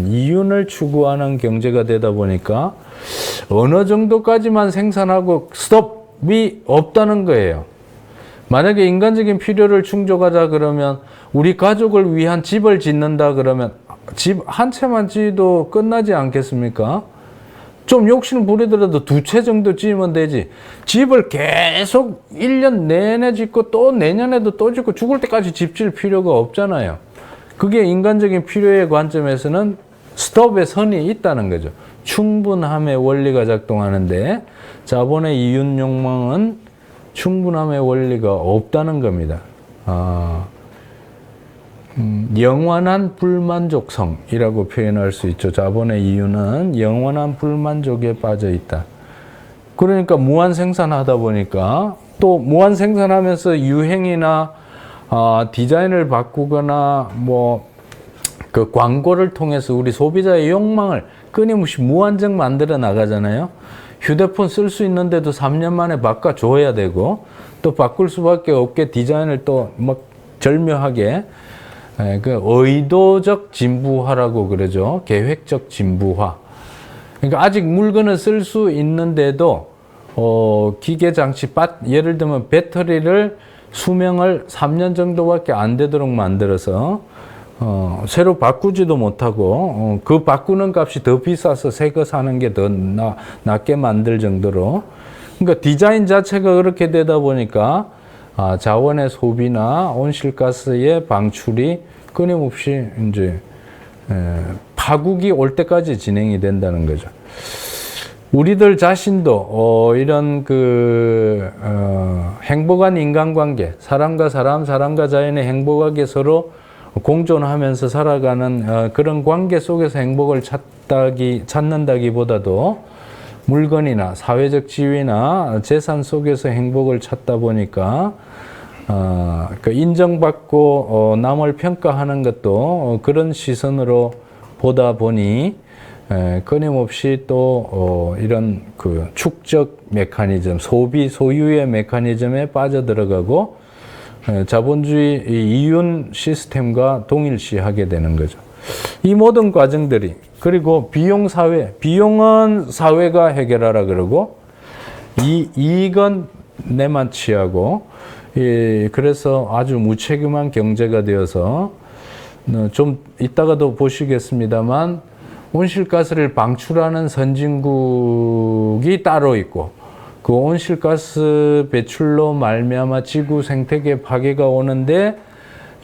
이윤을 추구하는 경제가 되다 보니까 어느 정도까지만 생산하고 스톱이 없다는 거예요. 만약에 인간적인 필요를 충족하자 그러면, 우리 가족을 위한 집을 짓는다 그러면 집 한 채만 지어도 끝나지 않겠습니까? 좀 욕심 부리더라도 2채 정도 지으면 되지. 집을 계속 1년 내내 짓고 또 내년에도 또 짓고 죽을 때까지 집 질 필요가 없잖아요. 그게 인간적인 필요의 관점에서는 스톱의 선이 있다는 거죠. 충분함의 원리가 작동하는데, 자본의 이윤 욕망은 충분함의 원리가 없다는 겁니다. 영원한 불만족성이라고 표현할 수 있죠. 자본의 이유는 영원한 불만족에 빠져 있다. 그러니까 무한 생산하다 보니까, 또 무한 생산하면서 유행이나 디자인을 바꾸거나 그 광고를 통해서 우리 소비자의 욕망을 끊임없이 무한정 만들어 나가잖아요. 휴대폰 쓸 수 있는데도 3년 만에 바꿔줘야 되고, 또 바꿀 수밖에 없게 디자인을 또 절묘하게, 그 의도적 진부화라고 그러죠. 계획적 진부화. 그러니까 아직 물건을 쓸 수 있는데도 기계 장치, 예를 들면 배터리를 수명을 3년 정도밖에 안 되도록 만들어서 새로 바꾸지도 못하고 그 바꾸는 값이 더 비싸서 새 거 사는 게 더 낫게 만들 정도로, 그러니까 디자인 자체가 그렇게 되다 보니까 자원의 소비나 온실가스의 방출이 끊임없이 이제 파국이 올 때까지 진행이 된다는 거죠. 우리들 자신도 이런 행복한 인간관계, 사람과 사람, 사람과 자연의 행복하게 서로 공존하면서 살아가는 그런 관계 속에서 행복을 찾는다기보다도 물건이나 사회적 지위나 재산 속에서 행복을 찾다 보니까 인정받고 남을 평가하는 것도 그런 시선으로 보다 보니 끊임없이 또 이런 축적 메커니즘, 소유의 메커니즘에 빠져들어가고 자본주의 이윤 시스템과 동일시하게 되는 거죠. 이 모든 과정들이, 그리고 비용은 사회가 해결하라 그러고 이익은 내만 취하고, 그래서 아주 무책임한 경제가 되어서, 좀 이따가도 보시겠습니다만 온실가스를 방출하는 선진국이 따로 있고, 그 온실가스 배출로 말미암아 지구 생태계 파괴가 오는데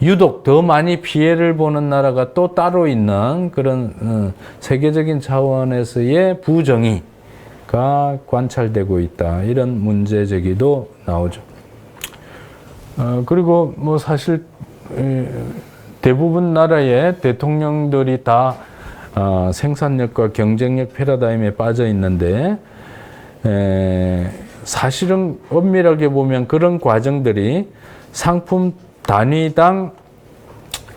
유독 더 많이 피해를 보는 나라가 또 따로 있는 그런 세계적인 차원에서의 부정의가 관찰되고 있다. 이런 문제 제기도 나오죠. 그리고 사실 대부분 나라의 대통령들이 다 생산력과 경쟁력 패러다임에 빠져 있는데, 사실은 엄밀하게 보면 그런 과정들이 상품 단위당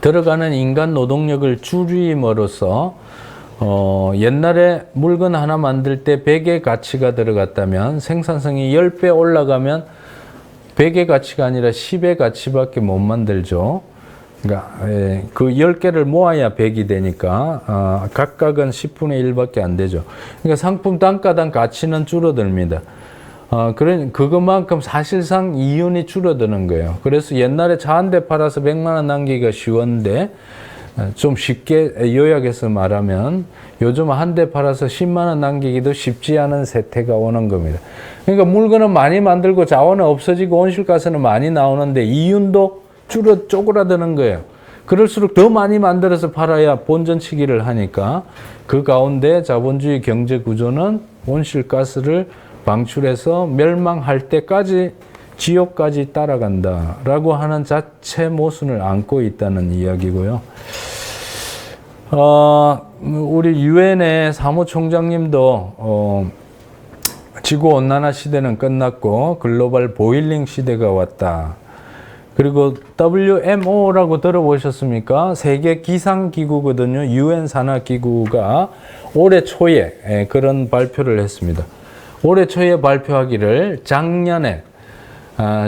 들어가는 인간 노동력을 줄임으로써 옛날에 물건 하나 만들 때 100의 가치가 들어갔다면 생산성이 10배 올라가면 100의 가치가 아니라 10의 가치밖에 못 만들죠. 그러니까 그 10개를 모아야 100이 되니까 각각은 10분의 1밖에 안 되죠. 그러니까 상품 단가당 가치는 줄어듭니다. 그것만큼 사실상 이윤이 줄어드는 거예요. 그래서 옛날에 차 한 대 팔아서 100만 원 남기기가 쉬웠는데 좀 쉽게 요약해서 말하면 요즘 한 대 팔아서 10만 원 남기기도 쉽지 않은 세태가 오는 겁니다. 그러니까 물건은 많이 만들고 자원은 없어지고 온실가스는 많이 나오는데 이윤도 쪼그라드는 거예요. 그럴수록 더 많이 만들어서 팔아야 본전치기를 하니까 그 가운데 자본주의 경제 구조는 온실가스를 방출해서 멸망할 때까지 지옥까지 따라간다라고 하는 자체 모순을 안고 있다는 이야기고요. 우리 유엔의 사무총장님도 지구온난화 시대는 끝났고 글로벌 보일링 시대가 왔다. 그리고 WMO라고 들어보셨습니까? 세계 기상기구거든요. 유엔 산하기구가 올해 초에 그런 발표를 했습니다. 올해 초에 발표하기를 작년에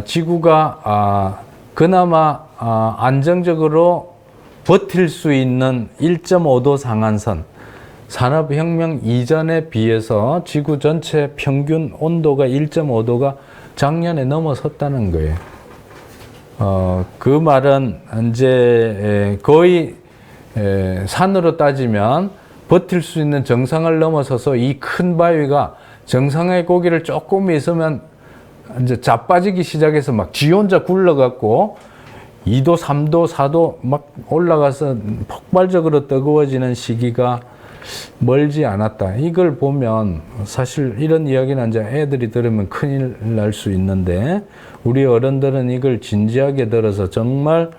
지구가 그나마 안정적으로 버틸 수 있는 1.5도 상한선, 산업혁명 이전에 비해서 지구 전체 평균 온도가 1.5도가 작년에 넘어섰다는 거예요. 그 말은 이제 거의 산으로 따지면 버틸 수 있는 정상을 넘어서서 이 큰 바위가 정상의 고기를 조금 있으면 이제 자빠지기 시작해서 막 지 혼자 굴러갖고 2도, 3도, 4도 막 올라가서 폭발적으로 뜨거워지는 시기가 멀지 않았다. 이걸 보면 사실 이런 이야기는 이제 애들이 들으면 큰일 날 수 있는데 우리 어른들은 이걸 진지하게 들어서 정말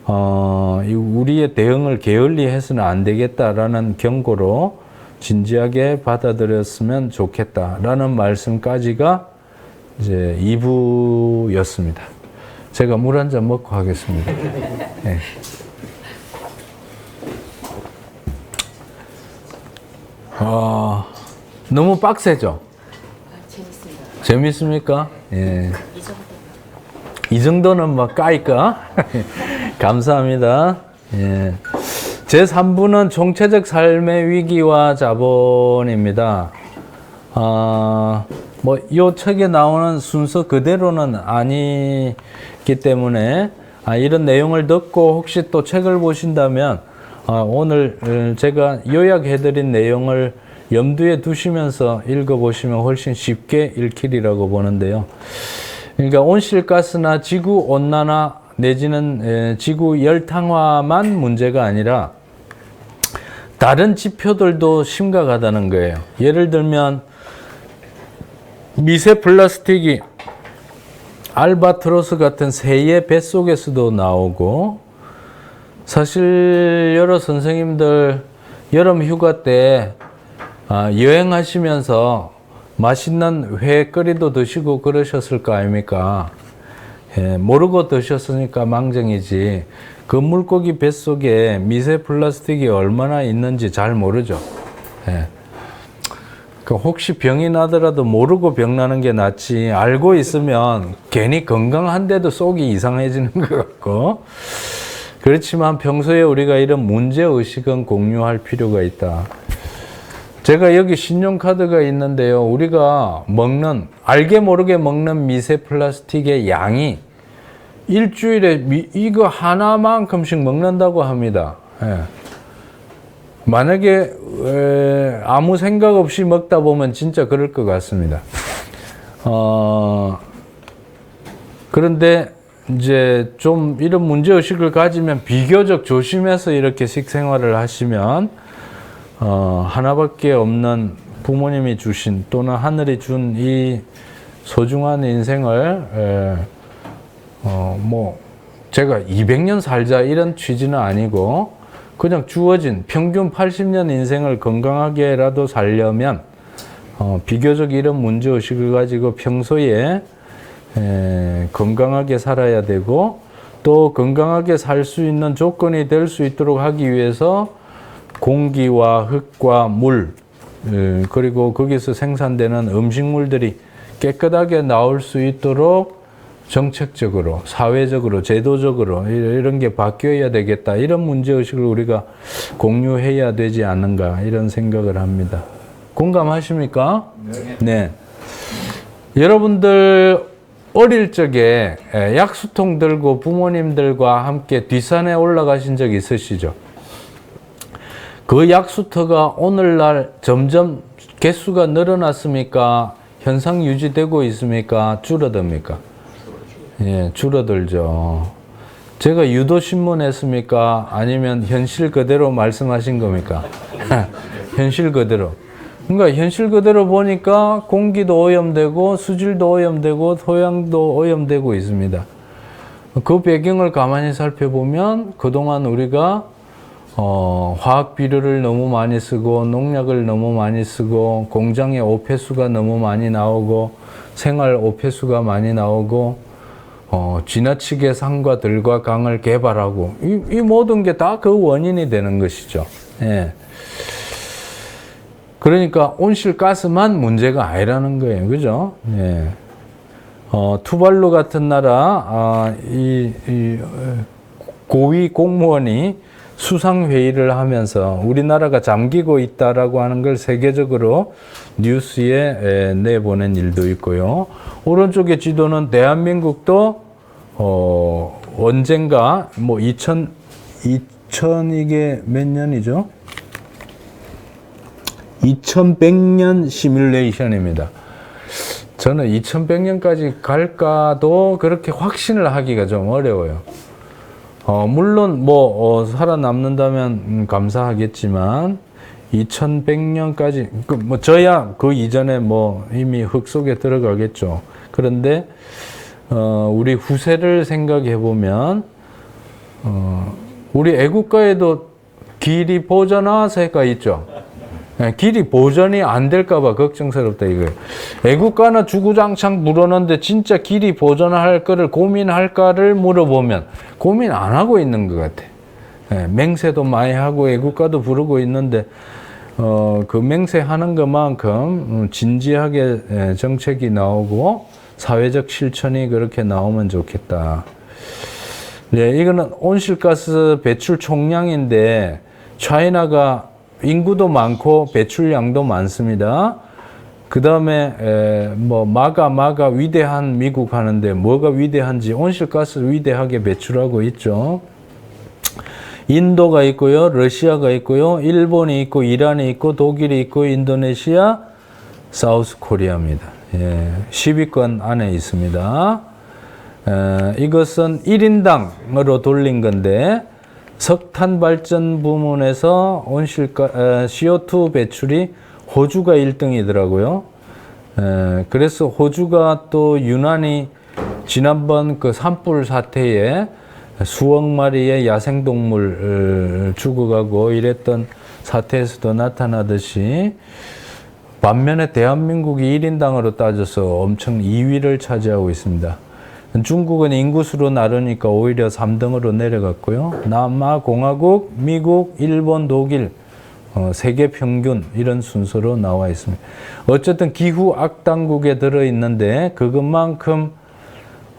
우리의 대응을 게을리 해서는 안 되겠다라는 경고로 진지하게 받아들였으면 좋겠다라는 말씀까지가 이제 2부였습니다. 제가 물 한 잔 먹고 하겠습니다. 네. 너무 빡세죠? 재밌습니다. 재밌습니까? 예. 이 정도는 뭐 까이까? 감사합니다. 예. 제 3부는 총체적 삶의 위기와 자본입니다. 뭐, 요 책에 나오는 순서 그대로는 아니기 때문에, 이런 내용을 듣고 혹시 또 책을 보신다면, 오늘 제가 요약해드린 내용을 염두에 두시면서 읽어보시면 훨씬 쉽게 읽히리라고 보는데요. 그러니까 온실가스나 지구온난화 내지는 지구 열탕화만 문제가 아니라 다른 지표들도 심각하다는 거예요. 예를 들면 미세 플라스틱이 알바트로스 같은 새의 뱃속에서도 나오고 사실 여러 선생님들 여름 휴가 때 여행하시면서 맛있는 회거리도 드시고 그러셨을 거 아닙니까? 예, 모르고 드셨으니까 망정이지. 그 물고기 뱃속에 미세 플라스틱이 얼마나 있는지 잘 모르죠. 예. 혹시 병이 나더라도 모르고 병 나는 게 낫지 알고 있으면 괜히 건강한데도 속이 이상해지는 것 같고 그렇지만 평소에 우리가 이런 문제의식은 공유할 필요가 있다. 제가 여기 신용카드가 있는데요. 우리가 먹는, 알게 모르게 먹는 미세 플라스틱의 양이 일주일에 이거 하나만큼씩 먹는다고 합니다. 예. 만약에 아무 생각 없이 먹다 보면 진짜 그럴 것 같습니다. 그런데 이제 좀 이런 문제의식을 가지면 비교적 조심해서 이렇게 식생활을 하시면 하나밖에 없는 부모님이 주신 또는 하늘이 준 이 소중한 인생을 뭐 제가 200년 살자 이런 취지는 아니고 그냥 주어진 평균 80년 인생을 건강하게라도 살려면 비교적 이런 문제의식을 가지고 평소에 건강하게 살아야 되고 또 건강하게 살 수 있는 조건이 될 수 있도록 하기 위해서 공기와 흙과 물, 그리고 거기서 생산되는 음식물들이 깨끗하게 나올 수 있도록 정책적으로, 사회적으로, 제도적으로 이런 게 바뀌어야 되겠다. 이런 문제의식을 우리가 공유해야 되지 않는가 이런 생각을 합니다. 공감하십니까? 네. 여러분들 어릴 적에 약수통 들고 부모님들과 함께 뒷산에 올라가신 적 있으시죠? 그 약수터가 오늘날 점점 개수가 늘어났습니까? 현상 유지되고 있습니까? 줄어듭니까? 예, 줄어들죠. 제가 유도신문 했습니까? 아니면 현실 그대로 말씀하신 겁니까? 현실 그대로. 그러니까 현실 그대로 보니까 공기도 오염되고 수질도 오염되고 토양도 오염되고 있습니다. 그 배경을 가만히 살펴보면 그동안 우리가 화학 비료를 너무 많이 쓰고 농약을 너무 많이 쓰고 공장에 오폐수가 너무 많이 나오고 생활 오폐수가 많이 나오고 지나치게 산과 들과 강을 개발하고 이 모든 게 다 그 원인이 되는 것이죠. 예. 그러니까 온실가스만 문제가 아니라는 거예요. 그죠? 예. 투발루 같은 나라, 고위 공무원이 수상회의를 하면서 우리나라가 잠기고 있다라고 하는 걸 세계적으로 뉴스에 내보낸 일도 있고요. 오른쪽의 지도는 대한민국도, 언젠가, 2000 이게 몇 년이죠? 2100년 시뮬레이션입니다. 저는 2100년까지 갈까도 그렇게 확신을 하기가 좀 어려워요. 물론 살아남는다면 감사하겠지만 2100년까지 저야 그 이전에 이미 흙 속에 들어가겠죠. 그런데 우리 후세를 생각해 보면 우리 애국가에도 길이 보전하세가 있죠. 길이 보전이 안 될까봐 걱정스럽다 이거예요. 애국가나 주구장창 물었는데 진짜 길이 보전할 거를 고민할까를 물어보면 고민 안 하고 있는 것 같아. 맹세도 많이 하고 애국가도 부르고 있는데 그 맹세하는 것만큼 진지하게 정책이 나오고 사회적 실천이 그렇게 나오면 좋겠다. 네, 이거는 온실가스 배출 총량인데 차이나가 인구도 많고 배출량도 많습니다. 그 다음에 마가 위대한 미국 하는데 뭐가 위대한지 온실가스 위대하게 배출하고 있죠. 인도가 있고요, 러시아가 있고요, 일본이 있고, 이란이 있고, 독일이 있고, 인도네시아, 사우스 코리아입니다. 10위권 안에 있습니다. 이것은 1인당으로 돌린 건데 석탄 발전 부문에서 CO2 배출이 호주가 1등이더라고요. 그래서 호주가 또 유난히 지난번 그 산불 사태에 수억 마리의 야생동물 죽어가고 이랬던 사태에서도 나타나듯이 반면에 대한민국이 1인당으로 따져서 엄청 2위를 차지하고 있습니다. 중국은 인구수로 나누니까 오히려 3등으로 내려갔고요. 남아공화국, 미국, 일본, 독일, 세계 평균 이런 순서로 나와 있습니다. 어쨌든 기후 악당국에 들어있는데 그것만큼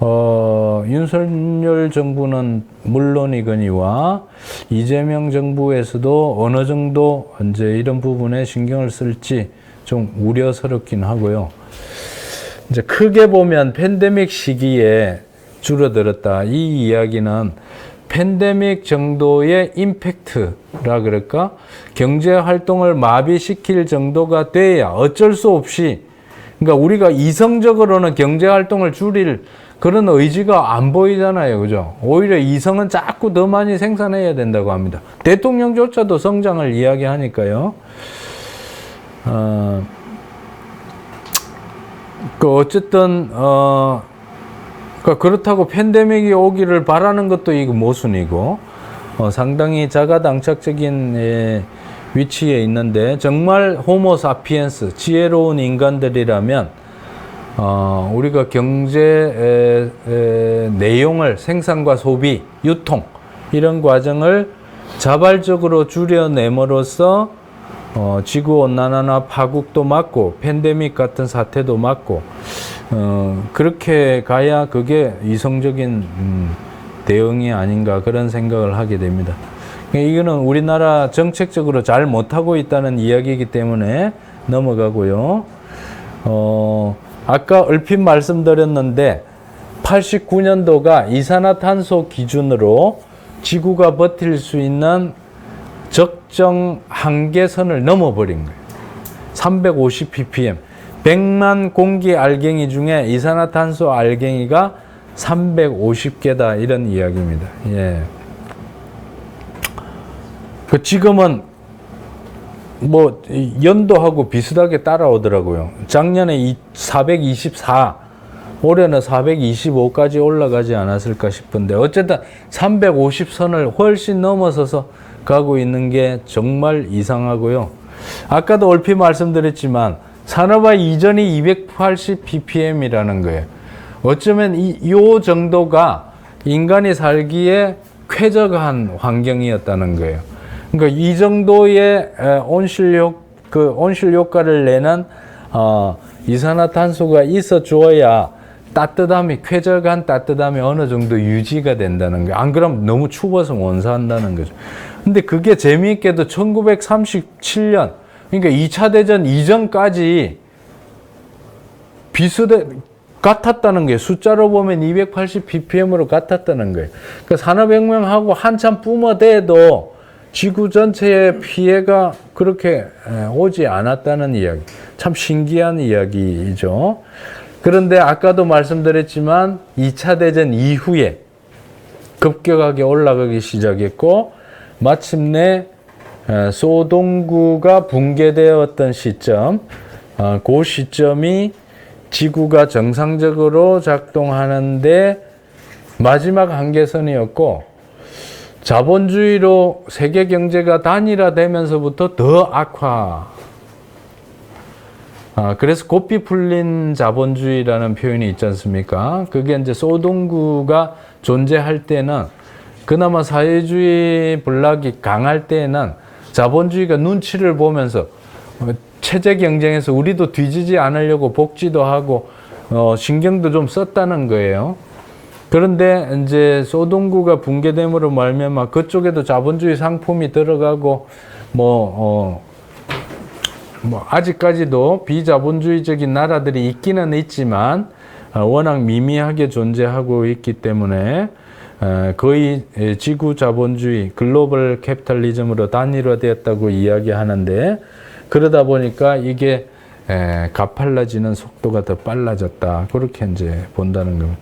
윤석열 정부는 물론이거니와 이재명 정부에서도 어느 정도 이제 이런 부분에 신경을 쓸지 좀 우려스럽긴 하고요. 이제 크게 보면 팬데믹 시기에 줄어들었다. 이 이야기는 팬데믹 정도의 임팩트라 그럴까? 경제 활동을 마비시킬 정도가 돼야 어쩔 수 없이, 그러니까 우리가 이성적으로는 경제 활동을 줄일 그런 의지가 안 보이잖아요. 그죠? 오히려 이성은 자꾸 더 많이 생산해야 된다고 합니다. 대통령조차도 성장을 이야기하니까요. 어쨌든, 그렇다고 팬데믹이 오기를 바라는 것도 이거 모순이고, 상당히 자가당착적인 위치에 있는데, 정말 호모 사피엔스, 지혜로운 인간들이라면, 우리가 경제 내용을 생산과 소비, 유통 이런 과정을 자발적으로 줄여냄으로써 지구온난화나 파국도 막고 팬데믹 같은 사태도 막고 그렇게 가야 그게 이성적인 대응이 아닌가 그런 생각을 하게 됩니다. 이거는 우리나라 정책적으로 잘 못하고 있다는 이야기이기 때문에 넘어가고요. 아까 얼핏 말씀드렸는데 89년도가 이산화탄소 기준으로 지구가 버틸 수 있는 적정 한계선을 넘어버린 거예요. 350 ppm. 100만 공기 알갱이 중에 이산화탄소 알갱이가 350개다 이런 이야기입니다. 예. 지금은 뭐 연도하고 비슷하게 따라오더라고요. 작년에 424, 올해는 425까지 올라가지 않았을까 싶은데 어쨌든 350선을 훨씬 넘어서서 가고 있는 게 정말 이상하고요. 아까도 얼핏 말씀드렸지만 산업화 이전이 280 ppm이라는 거예요. 어쩌면 이 정도가 인간이 살기에 쾌적한 환경이었다는 거예요. 그러니까 이 정도의 온실 효과를 내는 이산화탄소가 있어 줘야 따뜻함이, 쾌적한 따뜻함이 어느 정도 유지가 된다는 거예요. 안 그러면 너무 추워서 원산한다는 거죠. 근데 그게 재미있게도 1937년, 그러니까 2차 대전 이전까지 같았다는 거예요. 숫자로 보면 280 ppm으로 같았다는 거예요. 그러니까 산업혁명하고 한참 뿜어대도 지구 전체의 피해가 그렇게 오지 않았다는 이야기. 참 신기한 이야기죠. 그런데 아까도 말씀드렸지만 2차 대전 이후에 급격하게 올라가기 시작했고 마침내 소동구가 붕괴되었던 시점, 그 시점이 지구가 정상적으로 작동하는데 마지막 한계선이었고 자본주의로 세계 경제가 단일화되면서부터 더 악화. 그래서 고삐 풀린 자본주의라는 표현이 있지 않습니까? 그게 이제 소동구가 존재할 때는 그나마 사회주의 블락이 강할 때는 자본주의가 눈치를 보면서 체제 경쟁에서 우리도 뒤지지 않으려고 복지도 하고 신경도 좀 썼다는 거예요. 그런데 이제 소동구가 붕괴됨으로 말미암아 그쪽에도 자본주의 상품이 들어가고 뭐 아직까지도 비자본주의적인 나라들이 있기는 있지만 워낙 미미하게 존재하고 있기 때문에 거의 지구 자본주의, 글로벌 캐피탈리즘으로 단일화되었다고 이야기하는데 그러다 보니까 이게 가팔라지는 속도가 더 빨라졌다. 그렇게 이제 본다는 겁니다.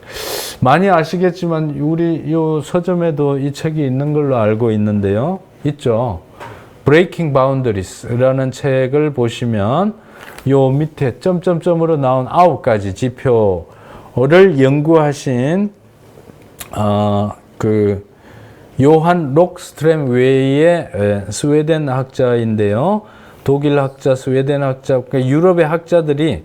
많이 아시겠지만 우리 요 서점에도 이 책이 있는 걸로 알고 있는데요. 있죠. Breaking Boundaries라는 책을 보시면 요 밑에 점점점으로 나온 9가지 지표를 연구하신 그 요한 록스트렘 외의 스웨덴 학자인데요. 독일 학자, 스웨덴 학자, 그러니까 유럽의 학자들이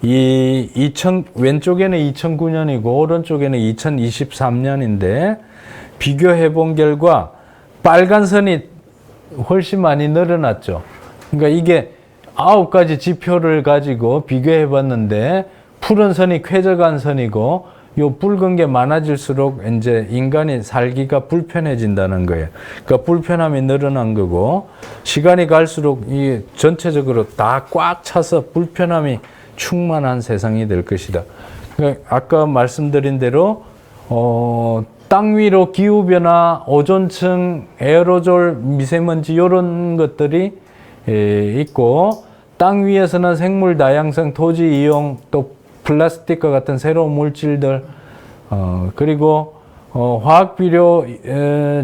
왼쪽에는 2009년이고 오른쪽에는 2023년인데 비교해 본 결과 빨간 선이 훨씬 많이 늘어났죠. 그러니까 이게 9가지 지표를 가지고 비교해 봤는데 푸른 선이 쾌적한 선이고 요 붉은 게 많아질수록 이제 인간이 살기가 불편해진다는 거예요. 그러니까 불편함이 늘어난 거고 시간이 갈수록 이 전체적으로 다 꽉 차서 불편함이 충만한 세상이 될 것이다. 그러니까 아까 말씀드린 대로 땅 위로 기후변화, 오존층, 에어로졸, 미세먼지 이런 것들이 있고 땅 위에서는 생물 다양성, 토지 이용, 또 플라스틱과 같은 새로운 물질들, 그리고 화학 비료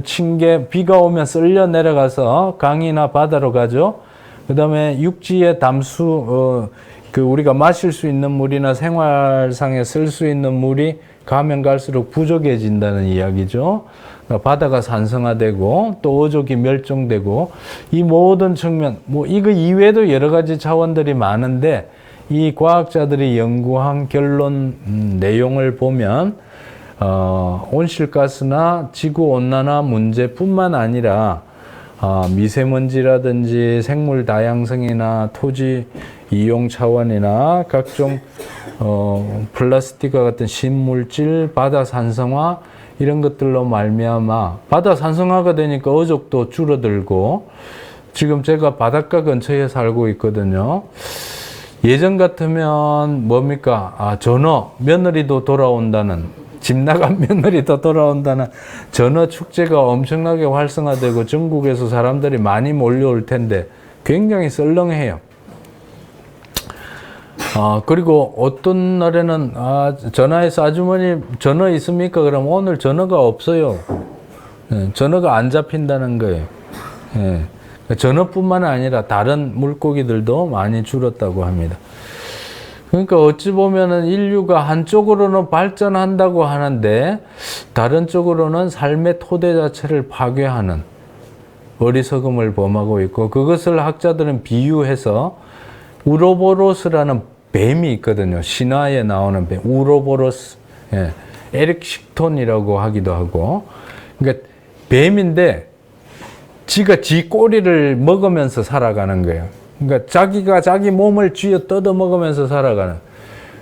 층계, 비가 오면 쓸려 내려가서 강이나 바다로 가죠. 그 다음에 육지의 담수, 우리가 마실 수 있는 물이나 생활상에 쓸 수 있는 물이 가면 갈수록 부족해진다는 이야기죠. 그러니까 바다가 산성화되고 또 어족이 멸종되고 이 모든 측면, 뭐 이거 이외에도 여러 가지 차원들이 많은데 이 과학자들이 연구한 결론 내용을 보면 온실가스나 지구온난화 문제뿐만 아니라 미세먼지라든지 생물 다양성이나 토지 이용 차원이나 각종 플라스틱과 같은 신물질, 바다 산성화 이런 것들로 말미암아 바다 산성화가 되니까 어족도 줄어들고 지금 제가 바닷가 근처에 살고 있거든요. 예전 같으면 뭡니까? 전어, 며느리도 돌아온다는, 집 나간 며느리도 돌아온다는 전어 축제가 엄청나게 활성화되고 전국에서 사람들이 많이 몰려올 텐데 굉장히 썰렁해요. 그리고 어떤 날에는 전화해서 아주머니 전어 있습니까? 그러면 오늘 전어가 없어요. 전어가 안 잡힌다는 거예요. 전어뿐만 아니라 다른 물고기들도 많이 줄었다고 합니다. 그러니까 어찌 보면은 인류가 한쪽으로는 발전한다고 하는데 다른 쪽으로는 삶의 토대 자체를 파괴하는 어리석음을 범하고 있고, 그것을 학자들은 비유해서 우로보로스라는 뱀이 있거든요. 신화에 나오는 뱀, 우로보로스, 에릭 식톤이라고 하기도 하고. 그러니까 뱀인데 지가 지 꼬리를 먹으면서 살아가는 거예요. 그러니까 자기가 자기 몸을 쥐어 뜯어 먹으면서 살아가는.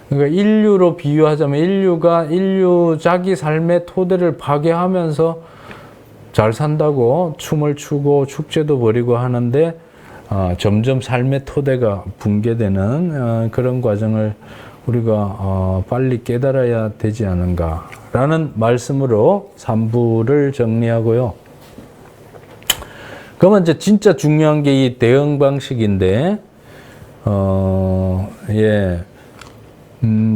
그러니까 인류로 비유하자면 인류 자기 삶의 토대를 파괴하면서 잘 산다고 춤을 추고 축제도 벌이고 하는데 점점 삶의 토대가 붕괴되는 그런 과정을 우리가 빨리 깨달아야 되지 않은가라는 말씀으로 3부를 정리하고요. 그러면 이제 진짜 중요한 게 이 대응 방식인데,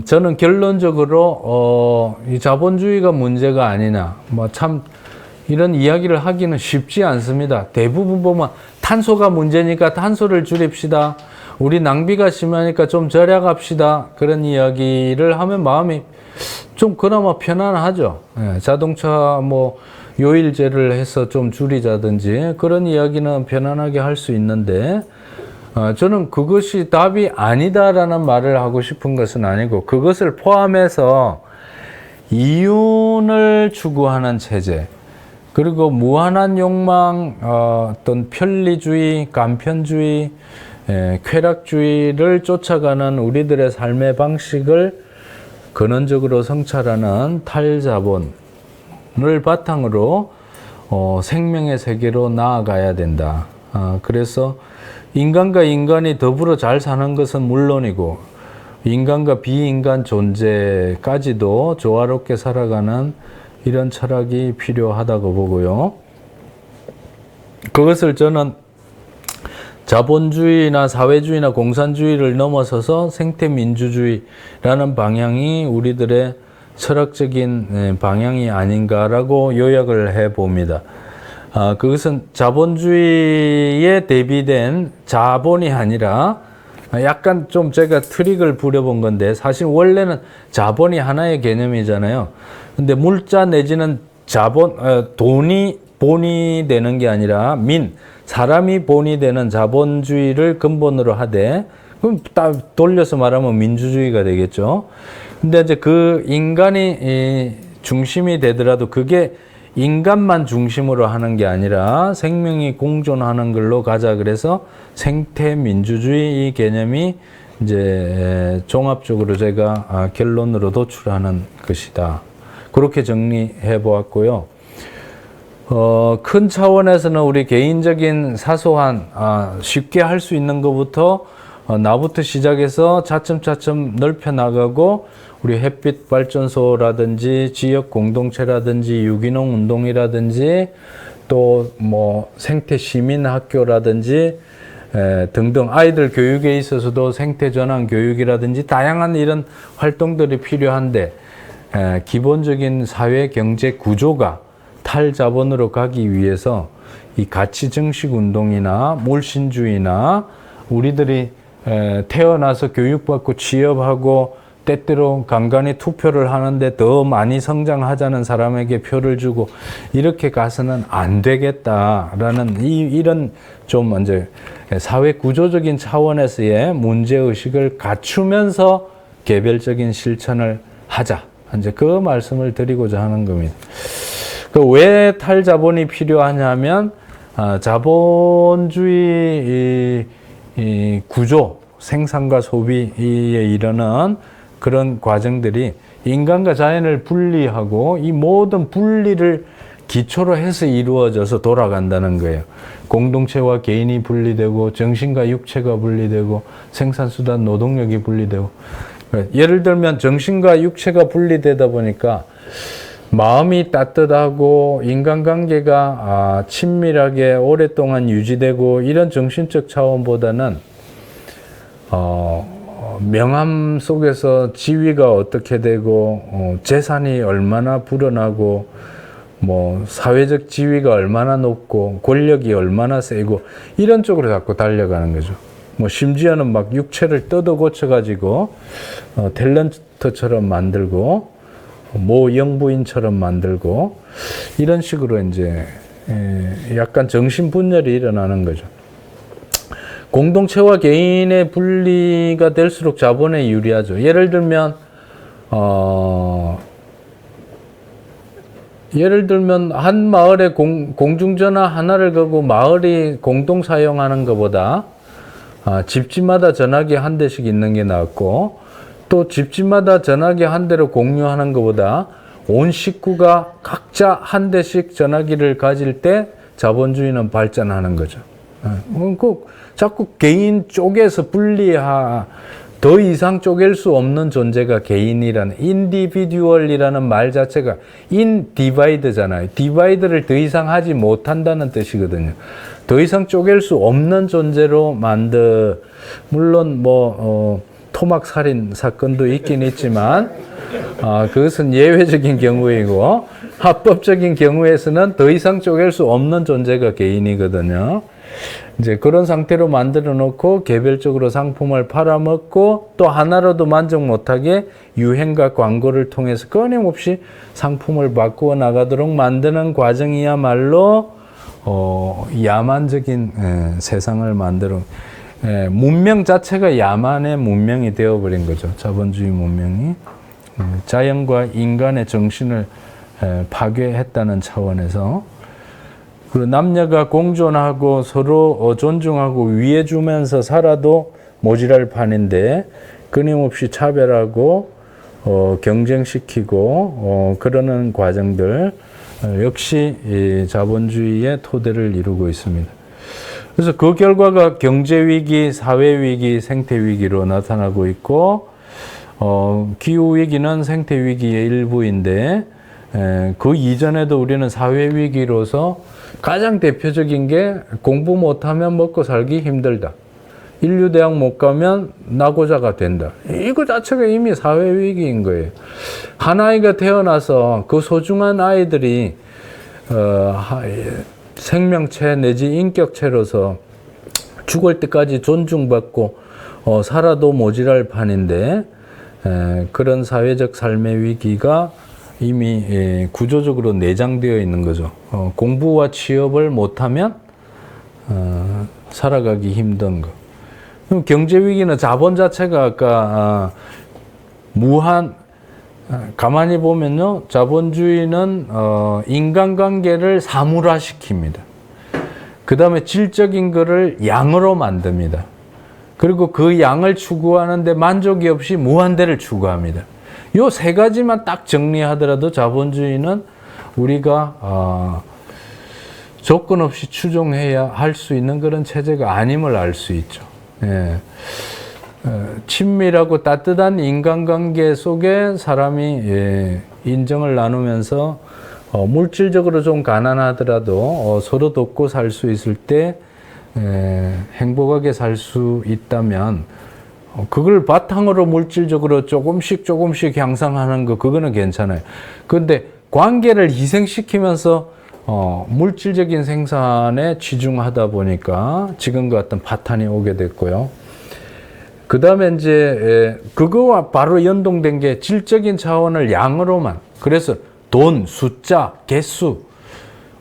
저는 결론적으로, 이 자본주의가 문제가 아니냐, 참, 이런 이야기를 하기는 쉽지 않습니다. 대부분 보면 탄소가 문제니까 탄소를 줄입시다. 우리 낭비가 심하니까 좀 절약합시다. 그런 이야기를 하면 마음이 좀 그나마 편안하죠. 자동차 요일제를 해서 좀 줄이자든지 그런 이야기는 편안하게 할 수 있는데, 저는 그것이 답이 아니다라는 말을 하고 싶은 것은 아니고, 그것을 포함해서 이윤을 추구하는 체제, 그리고 무한한 욕망, 어떤 편리주의, 간편주의, 쾌락주의를 쫓아가는 우리들의 삶의 방식을 근원적으로 성찰하는 탈자본을 바탕으로 생명의 세계로 나아가야 된다. 그래서 인간과 인간이 더불어 잘 사는 것은 물론이고 인간과 비인간 존재까지도 조화롭게 살아가는 이런 철학이 필요하다고 보고요. 그것을 저는 자본주의나 사회주의나 공산주의를 넘어서서 생태민주주의라는 방향이 우리들의 철학적인 방향이 아닌가라고 요약을 해봅니다. 그것은 자본주의에 대비된 자본이 아니라 약간 좀 제가 트릭을 부려본 건데, 사실 원래는 자본이 하나의 개념이잖아요. 근데 물자 내지는 자본, 돈이 본이 되는 게 아니라 사람이 본이 되는 자본주의를 근본으로 하되, 그럼 딱 돌려서 말하면 민주주의가 되겠죠. 근데 이제 그 인간이 중심이 되더라도 그게 인간만 중심으로 하는 게 아니라 생명이 공존하는 걸로 가자. 그래서 생태민주주의 이 개념이 이제 종합적으로 제가 결론으로 도출하는 것이다. 그렇게 정리해 보았고요. 큰 차원에서는 우리 개인적인 사소한 쉽게 할 수 있는 것부터 나부터 시작해서 차츰차츰 넓혀 나가고, 우리 햇빛 발전소라든지 지역 공동체라든지 유기농 운동이라든지 또 생태 시민 학교라든지 등등 아이들 교육에 있어서도 생태 전환 교육이라든지 다양한 이런 활동들이 필요한데, 기본적인 사회 경제 구조가 탈자본으로 가기 위해서 이 가치 증식 운동이나 물신주의나 우리들이 태어나서 교육받고 취업하고 때때로 간간히 투표를 하는데 더 많이 성장하자는 사람에게 표를 주고 이렇게 가서는 안 되겠다라는 이런 좀 이제 사회 구조적인 차원에서의 문제의식을 갖추면서 개별적인 실천을 하자. 이제 그 말씀을 드리고자 하는 겁니다. 왜 탈자본이 필요하냐면 자본주의 이 구조, 생산과 소비에 이르는 그런 과정들이 인간과 자연을 분리하고 이 모든 분리를 기초로 해서 이루어져서 돌아간다는 거예요. 공동체와 개인이 분리되고 정신과 육체가 분리되고 생산수단 노동력이 분리되고 예를 들면 정신과 육체가 분리되다 보니까 마음이 따뜻하고 인간관계가 친밀하게 오랫동안 유지되고 이런 정신적 차원보다는 명함 속에서 지위가 어떻게 되고 재산이 얼마나 불어나고 뭐 사회적 지위가 얼마나 높고 권력이 얼마나 세고 이런 쪽으로 자꾸 달려가는 거죠. 뭐 심지어는 막 육체를 뜯어 고쳐 가지고 탤런트처럼 만들고 모 영부인처럼 만들고 이런 식으로 이제 약간 정신 분열이 일어나는 거죠. 공동체와 개인의 분리가 될수록 자본에 유리하죠. 예를 들면 한 마을에 공중전화 하나를 걸고 마을이 공동 사용하는 것보다 집집마다 전화기 한 대씩 있는 게 낫고 또 집집마다 전화기 한 대를 공유하는 것보다 온 식구가 각자 한 대씩 전화기를 가질 때 자본주의는 발전하는 거죠. 자꾸 개인 쪽에서 더 이상 쪼갤 수 없는 존재가 개인이라는 인디비듀얼이라는 말 자체가 인디바이드잖아요. 디바이드를 더 이상 하지 못한다는 뜻이거든요. 더 이상 쪼갤 수 없는 존재로 물론 토막 살인 사건도 있긴 있지만 그것은 예외적인 경우이고 합법적인 경우에서는 더 이상 쪼갤 수 없는 존재가 개인이거든요. 이제 그런 상태로 만들어 놓고 개별적으로 상품을 팔아먹고 또 하나로도 만족 못하게 유행과 광고를 통해서 끊임없이 상품을 바꾸어 나가도록 만드는 과정이야말로 야만적인 세상을 만들어 문명 자체가 야만의 문명이 되어버린 거죠. 자본주의 문명이 자연과 인간의 정신을 파괴했다는 차원에서 그리고 남녀가 공존하고 서로 존중하고 위해주면서 살아도 모자랄 판인데 끊임없이 차별하고 경쟁시키고 그러는 과정들 역시 이 자본주의의 토대를 이루고 있습니다. 그래서 그 결과가 경제위기, 사회위기, 생태위기로 나타나고 있고 기후위기는 생태위기의 일부인데 그 이전에도 우리는 사회위기로서 가장 대표적인 게 공부 못하면 먹고 살기 힘들다. 인류대학 못 가면 낙오자가 된다. 이거 자체가 이미 사회위기인 거예요. 한 아이가 태어나서 그 소중한 아이들이 생명체 내지 인격체로서 죽을 때까지 존중받고 살아도 모자랄 판인데 그런 사회적 삶의 위기가 이미 구조적으로 내장되어 있는 거죠. 공부와 취업을 못하면 살아가기 힘든 거. 경제위기는 자본 자체가 아까 가만히 보면요, 자본주의는 인간관계를 사물화시킵니다. 그 다음에 질적인 거를 양으로 만듭니다. 그리고 그 양을 추구하는데 만족이 없이 무한대를 추구합니다. 요 세 가지만 딱 정리하더라도 자본주의는 우리가 조건 없이 추종해야 할 수 있는 그런 체제가 아님을 알 수 있죠. 예. 친밀하고 따뜻한 인간관계 속에 사람이 인정을 나누면서 물질적으로 좀 가난하더라도 서로 돕고 살 수 있을 때 행복하게 살 수 있다면 그걸 바탕으로 물질적으로 조금씩 향상하는 거 그거는 괜찮아요. 그런데 관계를 희생시키면서 물질적인 생산에 치중하다 보니까 지금과 같은 파탄이 오게 됐고요. 그다음에 이제 그거와 바로 연동된 게 질적인 차원을 양으로만. 그래서 돈, 숫자, 개수.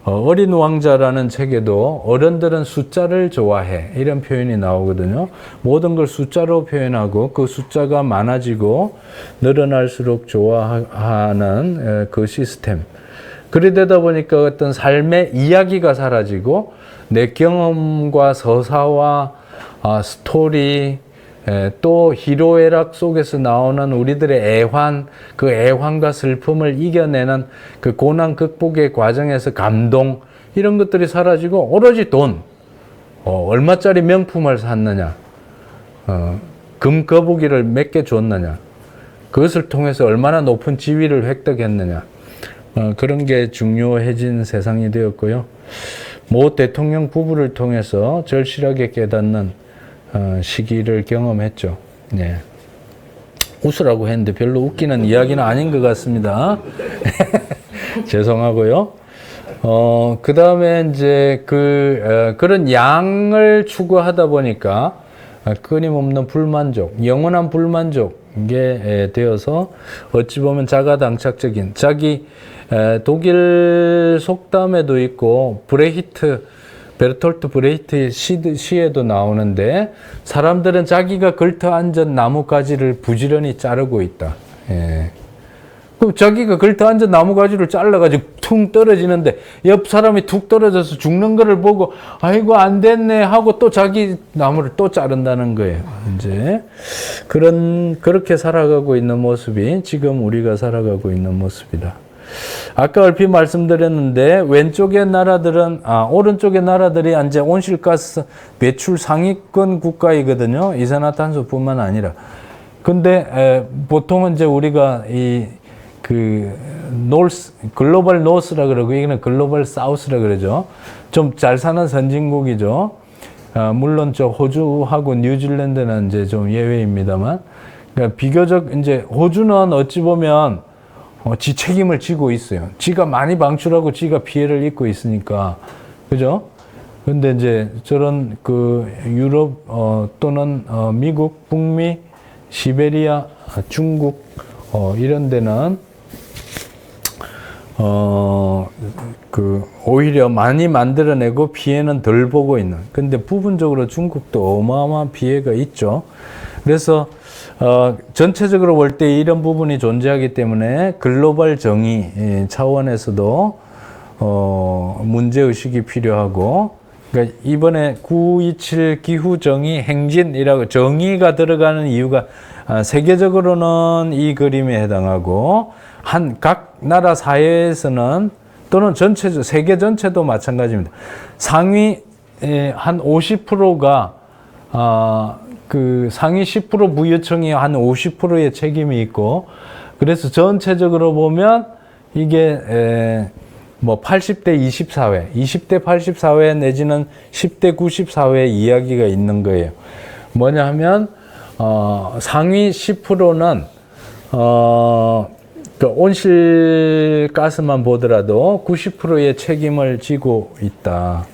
어린 왕자라는 책에도 어른들은 숫자를 좋아해 이런 표현이 나오거든요. 모든 걸 숫자로 표현하고 그 숫자가 많아지고 늘어날수록 좋아하는 그 시스템. 그리 되다 보니까 어떤 삶의 이야기가 사라지고 내 경험과 서사와 스토리, 또 희로애락 속에서 나오는 우리들의 애환, 그 애환과 슬픔을 이겨내는 그 고난 극복의 과정에서 감동, 이런 것들이 사라지고 오로지 돈, 얼마짜리 명품을 샀느냐, 금 거북이를 몇 개 줬느냐, 그것을 통해서 얼마나 높은 지위를 획득했느냐, 그런 게 중요해진 세상이 되었고요. 모 대통령 부부를 통해서 절실하게 깨닫는 시기를 경험했죠. 네. 웃으라고 했는데 별로 웃기는 이야기는 아닌 것 같습니다. 죄송하고요. 그 다음에 이제 그런 양을 추구하다 보니까 끊임없는 불만족, 영원한 불만족에 되어서 어찌 보면 자가당착적인 독일 속담에도 있고 베르톨트 브레히트 시에도 나오는데 사람들은 자기가 걸터앉은 나뭇가지를 부지런히 자르고 있다. 예. 그럼 자기가 걸터앉은 나뭇가지를 잘라가지고 퉁 떨어지는데 옆 사람이 툭 떨어져서 죽는 거를 보고 아이고 안 됐네 하고 또 자기 나무를 또 자른다는 거예요. 이제 그렇게 살아가고 있는 모습이 지금 우리가 살아가고 있는 모습이다. 아까 얼핏 말씀드렸는데 왼쪽의 나라들은 오른쪽의 나라들이 이제 온실가스 배출 상위권 국가이거든요. 이산화탄소뿐만 아니라. 근데 보통은 이제 우리가 글로벌 노스라 그러고 이거는 글로벌 사우스라 그러죠. 좀 잘 사는 선진국이죠. 물론 저 호주하고 뉴질랜드는 이제 좀 예외입니다만. 그러니까 비교적 이제 호주는 어찌 보면 지 책임을 지고 있어요. 지가 많이 방출하고 지가 피해를 입고 있으니까. 그죠? 근데 이제 저런 유럽, 또는 미국, 북미, 시베리아, 중국, 이런 데는, 오히려 많이 만들어내고 피해는 덜 보고 있는. 근데 부분적으로 중국도 어마어마한 피해가 있죠. 그래서 전체적으로 볼 때 이런 부분이 존재하기 때문에 글로벌 정의 차원에서도 문제의식이 필요하고, 그러니까 이번에 9.27 기후정의 행진이라고 정의가 들어가는 이유가 세계적으로는 이 그림에 해당하고 각 나라 사회에서는 또는 세계 전체도 마찬가지입니다. 상위 한 50%가 상위 10% 부유층이 한 50%의 책임이 있고, 그래서 전체적으로 보면 이게 80대 20 사회, 20대 80 사회 내지는 10대 90 사회 이야기가 있는 거예요. 뭐냐 하면 상위 10%는 온실가스만 보더라도 90%의 책임을 지고 있다.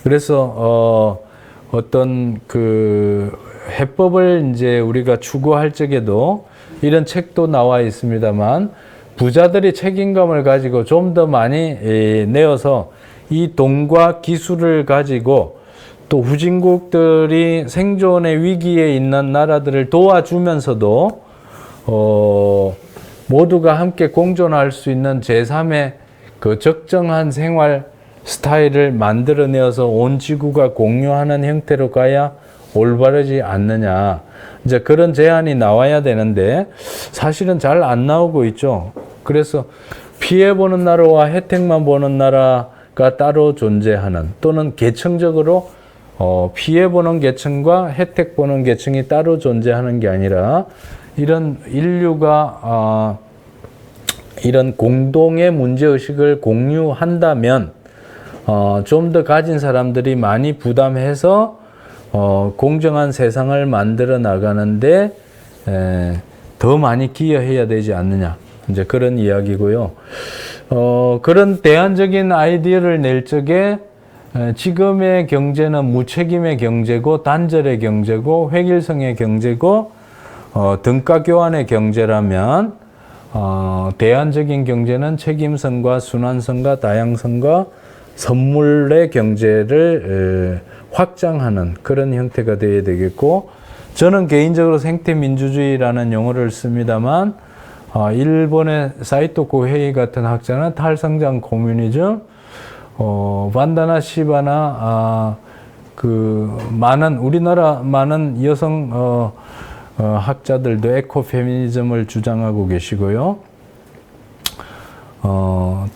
그래서 어떤 해법을 이제 우리가 추구할 적에도 이런 책도 나와 있습니다만, 부자들이 책임감을 가지고 좀 더 많이 내어서 이 돈과 기술을 가지고 또 후진국들이 생존의 위기에 있는 나라들을 도와주면서도 모두가 함께 공존할 수 있는 제3의 적정한 생활 스타일을 만들어내어서 온 지구가 공유하는 형태로 가야 올바르지 않느냐. 이제 그런 제안이 나와야 되는데 사실은 잘 안 나오고 있죠. 그래서 피해보는 나라와 혜택만 보는 나라가 따로 존재하는, 또는 계층적으로 피해보는 계층과 혜택보는 계층이 따로 존재하는 게 아니라 이런 인류가 이런 공동의 문제의식을 공유한다면 좀 더 가진 사람들이 많이 부담해서 공정한 세상을 만들어 나가는데 더 많이 기여해야 되지 않느냐. 이제 그런 이야기고요. 그런 대안적인 아이디어를 낼 적에 지금의 경제는 무책임의 경제고 단절의 경제고 획일성의 경제고 등가 교환의 경제라면 대안적인 경제는 책임성과 순환성과 다양성과 선물의 경제를 확장하는 그런 형태가 되어야 되겠고, 저는 개인적으로 생태민주주의라는 용어를 씁니다만 일본의 사이토 고헤이 같은 학자는 탈성장 코뮤니즘, 반다나 시바나 많은 우리나라 많은 여성 학자들도 에코페미니즘을 주장하고 계시고요.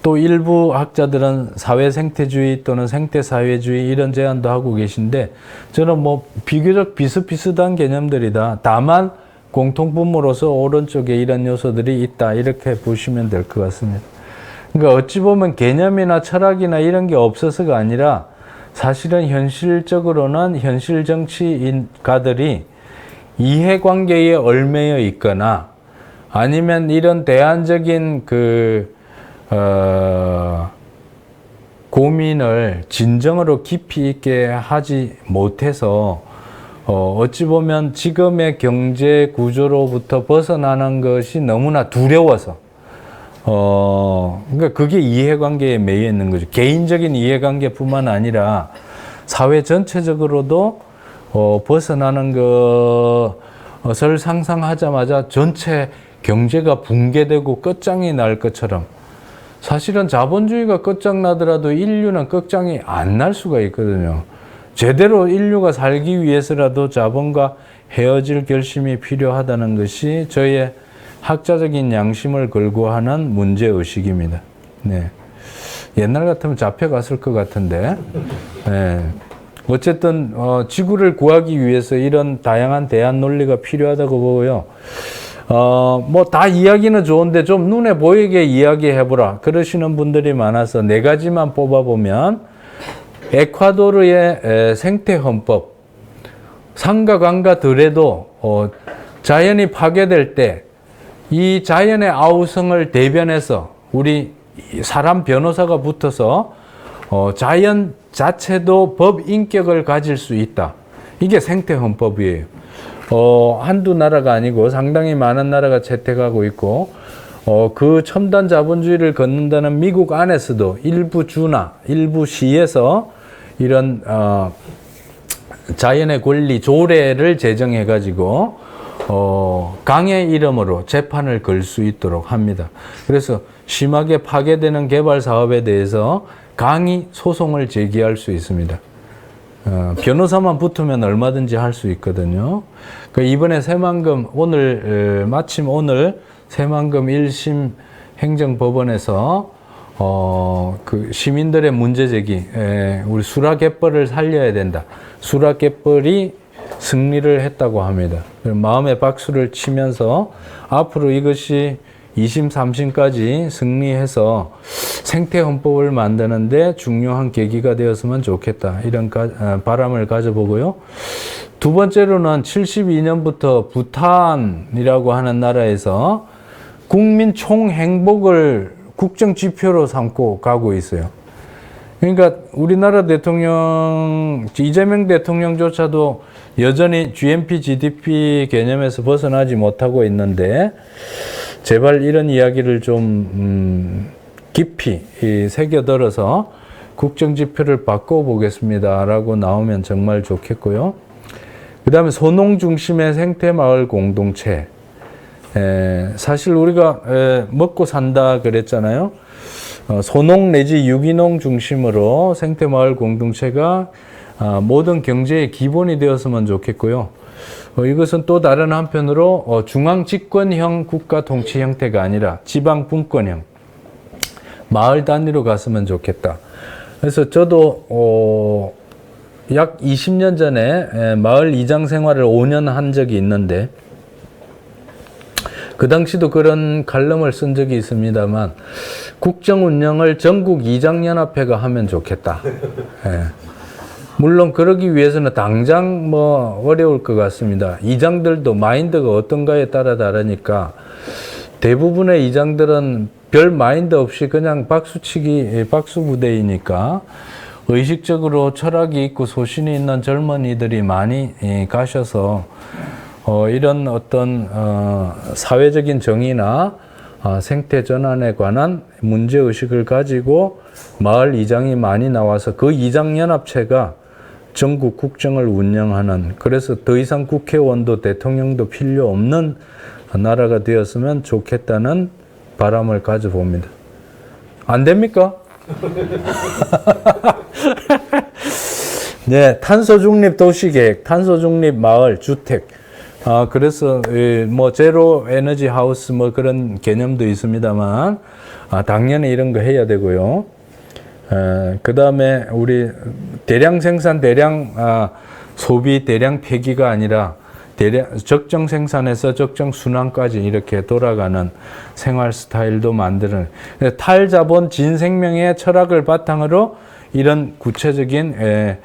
또 일부 학자들은 사회생태주의 또는 생태사회주의 이런 제안도 하고 계신데, 저는 뭐 비교적 비슷비슷한 개념들이다. 다만 공통분모로서 오른쪽에 이런 요소들이 있다. 이렇게 보시면 될 것 같습니다. 그러니까 어찌 보면 개념이나 철학이나 이런 게 없어서가 아니라 사실은 현실적으로는 현실 정치인가들이 이해관계에 얽매여 있거나 아니면 이런 대안적인 고민을 진정으로 깊이 있게 하지 못해서 어찌 보면 지금의 경제 구조로부터 벗어나는 것이 너무나 두려워서 그러니까 그게 이해관계에 매여 있는 거죠. 개인적인 이해관계뿐만 아니라 사회 전체적으로도 벗어나는 것을 상상하자마자 전체 경제가 붕괴되고 끝장이 날 것처럼, 사실은 자본주의가 끝장나더라도 인류는 끝장이 안 날 수가 있거든요. 제대로 인류가 살기 위해서라도 자본과 헤어질 결심이 필요하다는 것이 저의 학자적인 양심을 걸고 하는 문제의식입니다. 네. 옛날 같으면 잡혀갔을 것 같은데, 네. 어쨌든 지구를 구하기 위해서 이런 다양한 대안 논리가 필요하다고 보고요. 뭐 다 이야기는 좋은데 좀 눈에 보이게 이야기해보라 그러시는 분들이 많아서 네 가지만 뽑아보면, 에콰도르의 생태헌법, 산과 강과 들에도 자연이 파괴될 때 이 자연의 아우성을 대변해서 우리 사람 변호사가 붙어서 자연 자체도 법 인격을 가질 수 있다. 이게 생태헌법이에요. 한두 나라가 아니고 상당히 많은 나라가 채택하고 있고, 그 첨단 자본주의를 걷는다는 미국 안에서도 일부 주나 일부 시에서 이런 자연의 권리 조례를 제정해가지고 강의 이름으로 재판을 걸 수 있도록 합니다. 그래서 심하게 파괴되는 개발 사업에 대해서 강의 소송을 제기할 수 있습니다. 변호사만 붙으면 얼마든지 할 수 있거든요. 이번에 새만금 마침 오늘 새만금 1심 행정법원에서 그 시민들의 문제 제기, 우리 수락갯벌을 살려야 된다. 수락갯벌이 승리를 했다고 합니다. 마음의 박수를 치면서 앞으로 이것이 2심, 3심까지 승리해서 생태헌법을 만드는데 중요한 계기가 되었으면 좋겠다. 이런 바람을 가져보고요. 두 번째로는 72년부터 부탄이라고 하는 나라에서 국민 총행복을 국정지표로 삼고 가고 있어요. 그러니까 우리나라 대통령, 이재명 대통령조차도 여전히 GNP, GDP 개념에서 벗어나지 못하고 있는데, 제발 이런 이야기를 좀 깊이 새겨들어서 국정지표를 바꿔보겠습니다 라고 나오면 정말 좋겠고요. 그 다음에 소농 중심의 생태마을 공동체. 사실 우리가 먹고 산다 그랬잖아요. 소농 내지 유기농 중심으로 생태마을 공동체가 모든 경제의 기본이 되었으면 좋겠고요. 이것은 또 다른 한편으로 중앙 집권형 국가 통치 형태가 아니라 지방 분권형 마을 단위로 갔으면 좋겠다. 그래서 저도 약 20년 전에 마을 이장 생활을 5년 한 적이 있는데, 그 당시도 그런 칼럼을 쓴 적이 있습니다만, 국정 운영을 전국 이장연합회가 하면 좋겠다. 예. 물론 그러기 위해서는 당장 뭐 어려울 것 같습니다. 이장들도 마인드가 어떤가에 따라 다르니까, 대부분의 이장들은 별 마인드 없이 그냥 박수치기, 박수 부대이니까 의식적으로 철학이 있고 소신이 있는 젊은이들이 많이 가셔서 이런 어떤 사회적인 정의나 생태 전환에 관한 문제 의식을 가지고 마을 이장이 많이 나와서 그 이장 연합체가 전국 국정을 운영하는, 그래서 더 이상 국회의원도 대통령도 필요 없는 나라가 되었으면 좋겠다는 바람을 가져봅니다. 안 됩니까? 네, 탄소 중립 도시계획, 탄소 중립 마을, 주택. 그래서 뭐 제로 에너지 하우스 뭐 그런 개념도 있습니다만, 당연히 이런 거 해야 되고요. 그 다음에 우리 대량 생산, 대량 소비, 대량 폐기가 아니라 적정 생산에서 적정 순환까지 이렇게 돌아가는 생활 스타일도 만드는, 탈자본 진생명의 철학을 바탕으로 이런 구체적인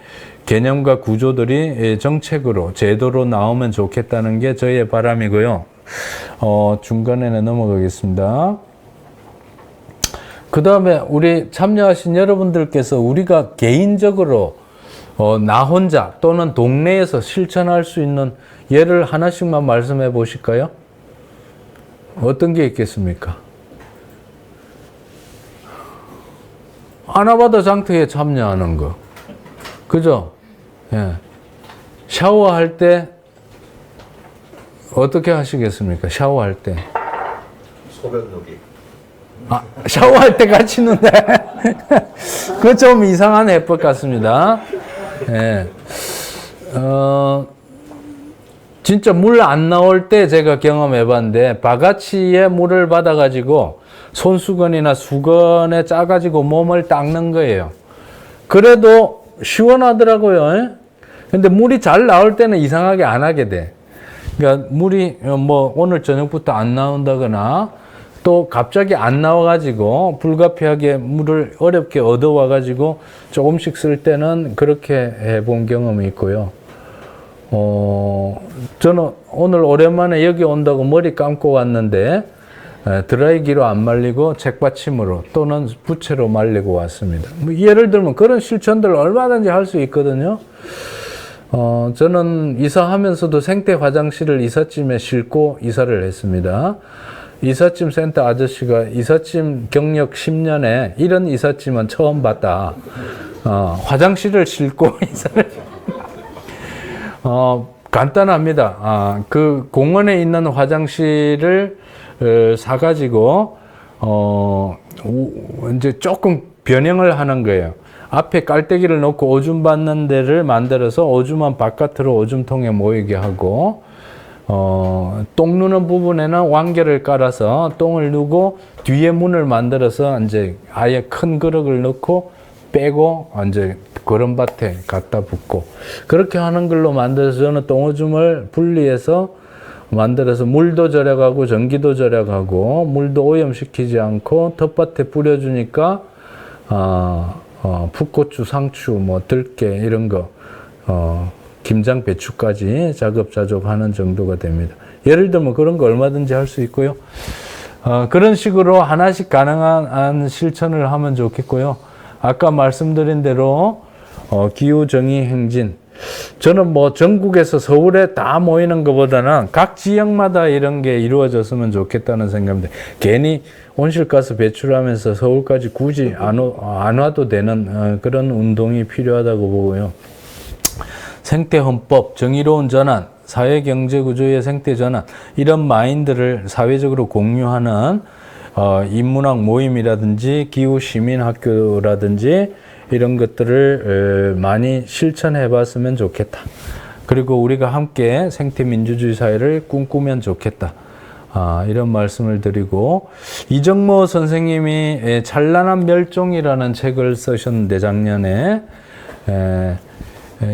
개념과 구조들이 정책으로, 제도로 나오면 좋겠다는 게 저희의 바람이고요. 중간에는 넘어가겠습니다. 그 다음에 우리 참여하신 여러분들께서 우리가 개인적으로 나 혼자 또는 동네에서 실천할 수 있는 예를 하나씩만 말씀해 보실까요? 어떤 게 있겠습니까? 아나바다 장터에 참여하는 거. 그죠? 예. 샤워할 때 어떻게 하시겠습니까? 샤워할 때. 소변 누기. 샤워할 때 같이 는데 그거 좀 이상한 해법 같습니다. 예. 진짜 물 안 나올 때 제가 경험해 봤는데, 바가지에 물을 받아 가지고 손수건이나 수건에 짜 가지고 몸을 닦는 거예요. 그래도 시원하더라고요. 예? 근데 물이 잘 나올 때는 이상하게 안 하게 돼. 그러니까 물이 뭐 오늘 저녁부터 안 나온다거나 또 갑자기 안 나와가지고 불가피하게 물을 어렵게 얻어와가지고 조금씩 쓸 때는 그렇게 해본 경험이 있고요. 저는 오늘 오랜만에 여기 온다고 머리 감고 왔는데 드라이기로 안 말리고 책받침으로 또는 부채로 말리고 왔습니다. 뭐 예를 들면 그런 실천들 얼마든지 할 수 있거든요. 저는 이사하면서도 생태 화장실을 이삿짐에 싣고 이사를 했습니다. 이삿짐 센터 아저씨가 이삿짐 경력 10년에 이런 이삿짐은 처음 봤다. 화장실을 싣고 이사를. 간단합니다. 그 공원에 있는 화장실을 사가지고, 이제 조금 변형을 하는 거예요. 앞에 깔때기를 놓고 오줌 받는 데를 만들어서 오줌만 바깥으로 오줌통에 모이게 하고, 똥 누는 부분에는 왕겨를 깔아서 똥을 누고 뒤에 문을 만들어서 이제 아예 큰 그릇을 넣고 빼고 이제 거름밭에 갖다 붓고, 그렇게 하는 걸로 만들어서 저는 똥오줌을 분리해서 만들어서 물도 절약하고 전기도 절약하고 물도 오염시키지 않고 텃밭에 뿌려주니까 풋고추, 상추, 뭐 들깨 이런 거, 김장, 배추까지 자급자족하는 정도가 됩니다. 예를 들면 그런 거 얼마든지 할 수 있고요. 그런 식으로 하나씩 가능한 실천을 하면 좋겠고요. 아까 말씀드린 대로 기후정의 행진, 저는 뭐 전국에서 서울에 다 모이는 것보다는 각 지역마다 이런 게 이루어졌으면 좋겠다는 생각입니다. 괜히 온실가스 배출하면서 서울까지 굳이 안 와도 되는 그런 운동이 필요하다고 보고요. 생태헌법, 정의로운 전환, 사회경제구조의 생태전환, 이런 마인드를 사회적으로 공유하는 인문학 모임이라든지 기후시민학교라든지 이런 것들을 많이 실천해 봤으면 좋겠다. 그리고 우리가 함께 생태민주주의 사회를 꿈꾸면 좋겠다. 이런 말씀을 드리고, 이정모 선생님이 찬란한 멸종이라는 책을 쓰셨는데 작년에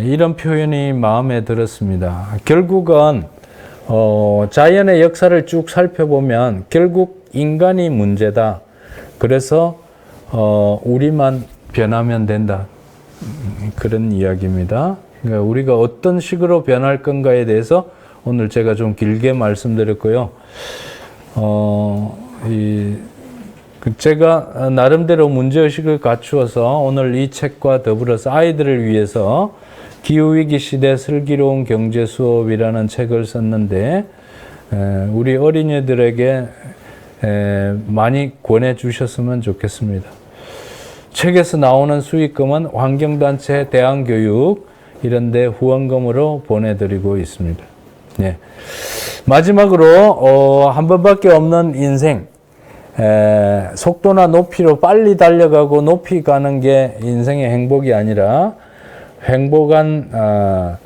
이런 표현이 마음에 들었습니다. 결국은 자연의 역사를 쭉 살펴보면 결국 인간이 문제다. 그래서 우리만 변하면 된다. 그런 이야기입니다. 그러니까 우리가 어떤 식으로 변할 건가에 대해서 오늘 제가 좀 길게 말씀드렸고요. 제가 나름대로 문제의식을 갖추어서 오늘 이 책과 더불어서 아이들을 위해서 기후위기 시대 슬기로운 경제 수업이라는 책을 썼는데 우리 어린이들에게 많이 권해주셨으면 좋겠습니다. 책에서 나오는 수익금은 환경단체, 대안교육 이런 데 후원금으로 보내드리고 있습니다. 네. 마지막으로 한 번밖에 없는 인생, 속도나 높이로 빨리 달려가고 높이 가는 게 인생의 행복이 아니라 행복한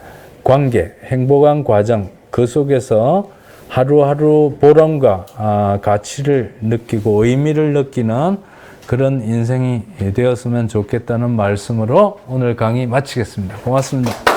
관계, 행복한 과정, 그 속에서 하루하루 보람과 가치를 느끼고 의미를 느끼는 그런 인생이 되었으면 좋겠다는 말씀으로 오늘 강의 마치겠습니다. 고맙습니다.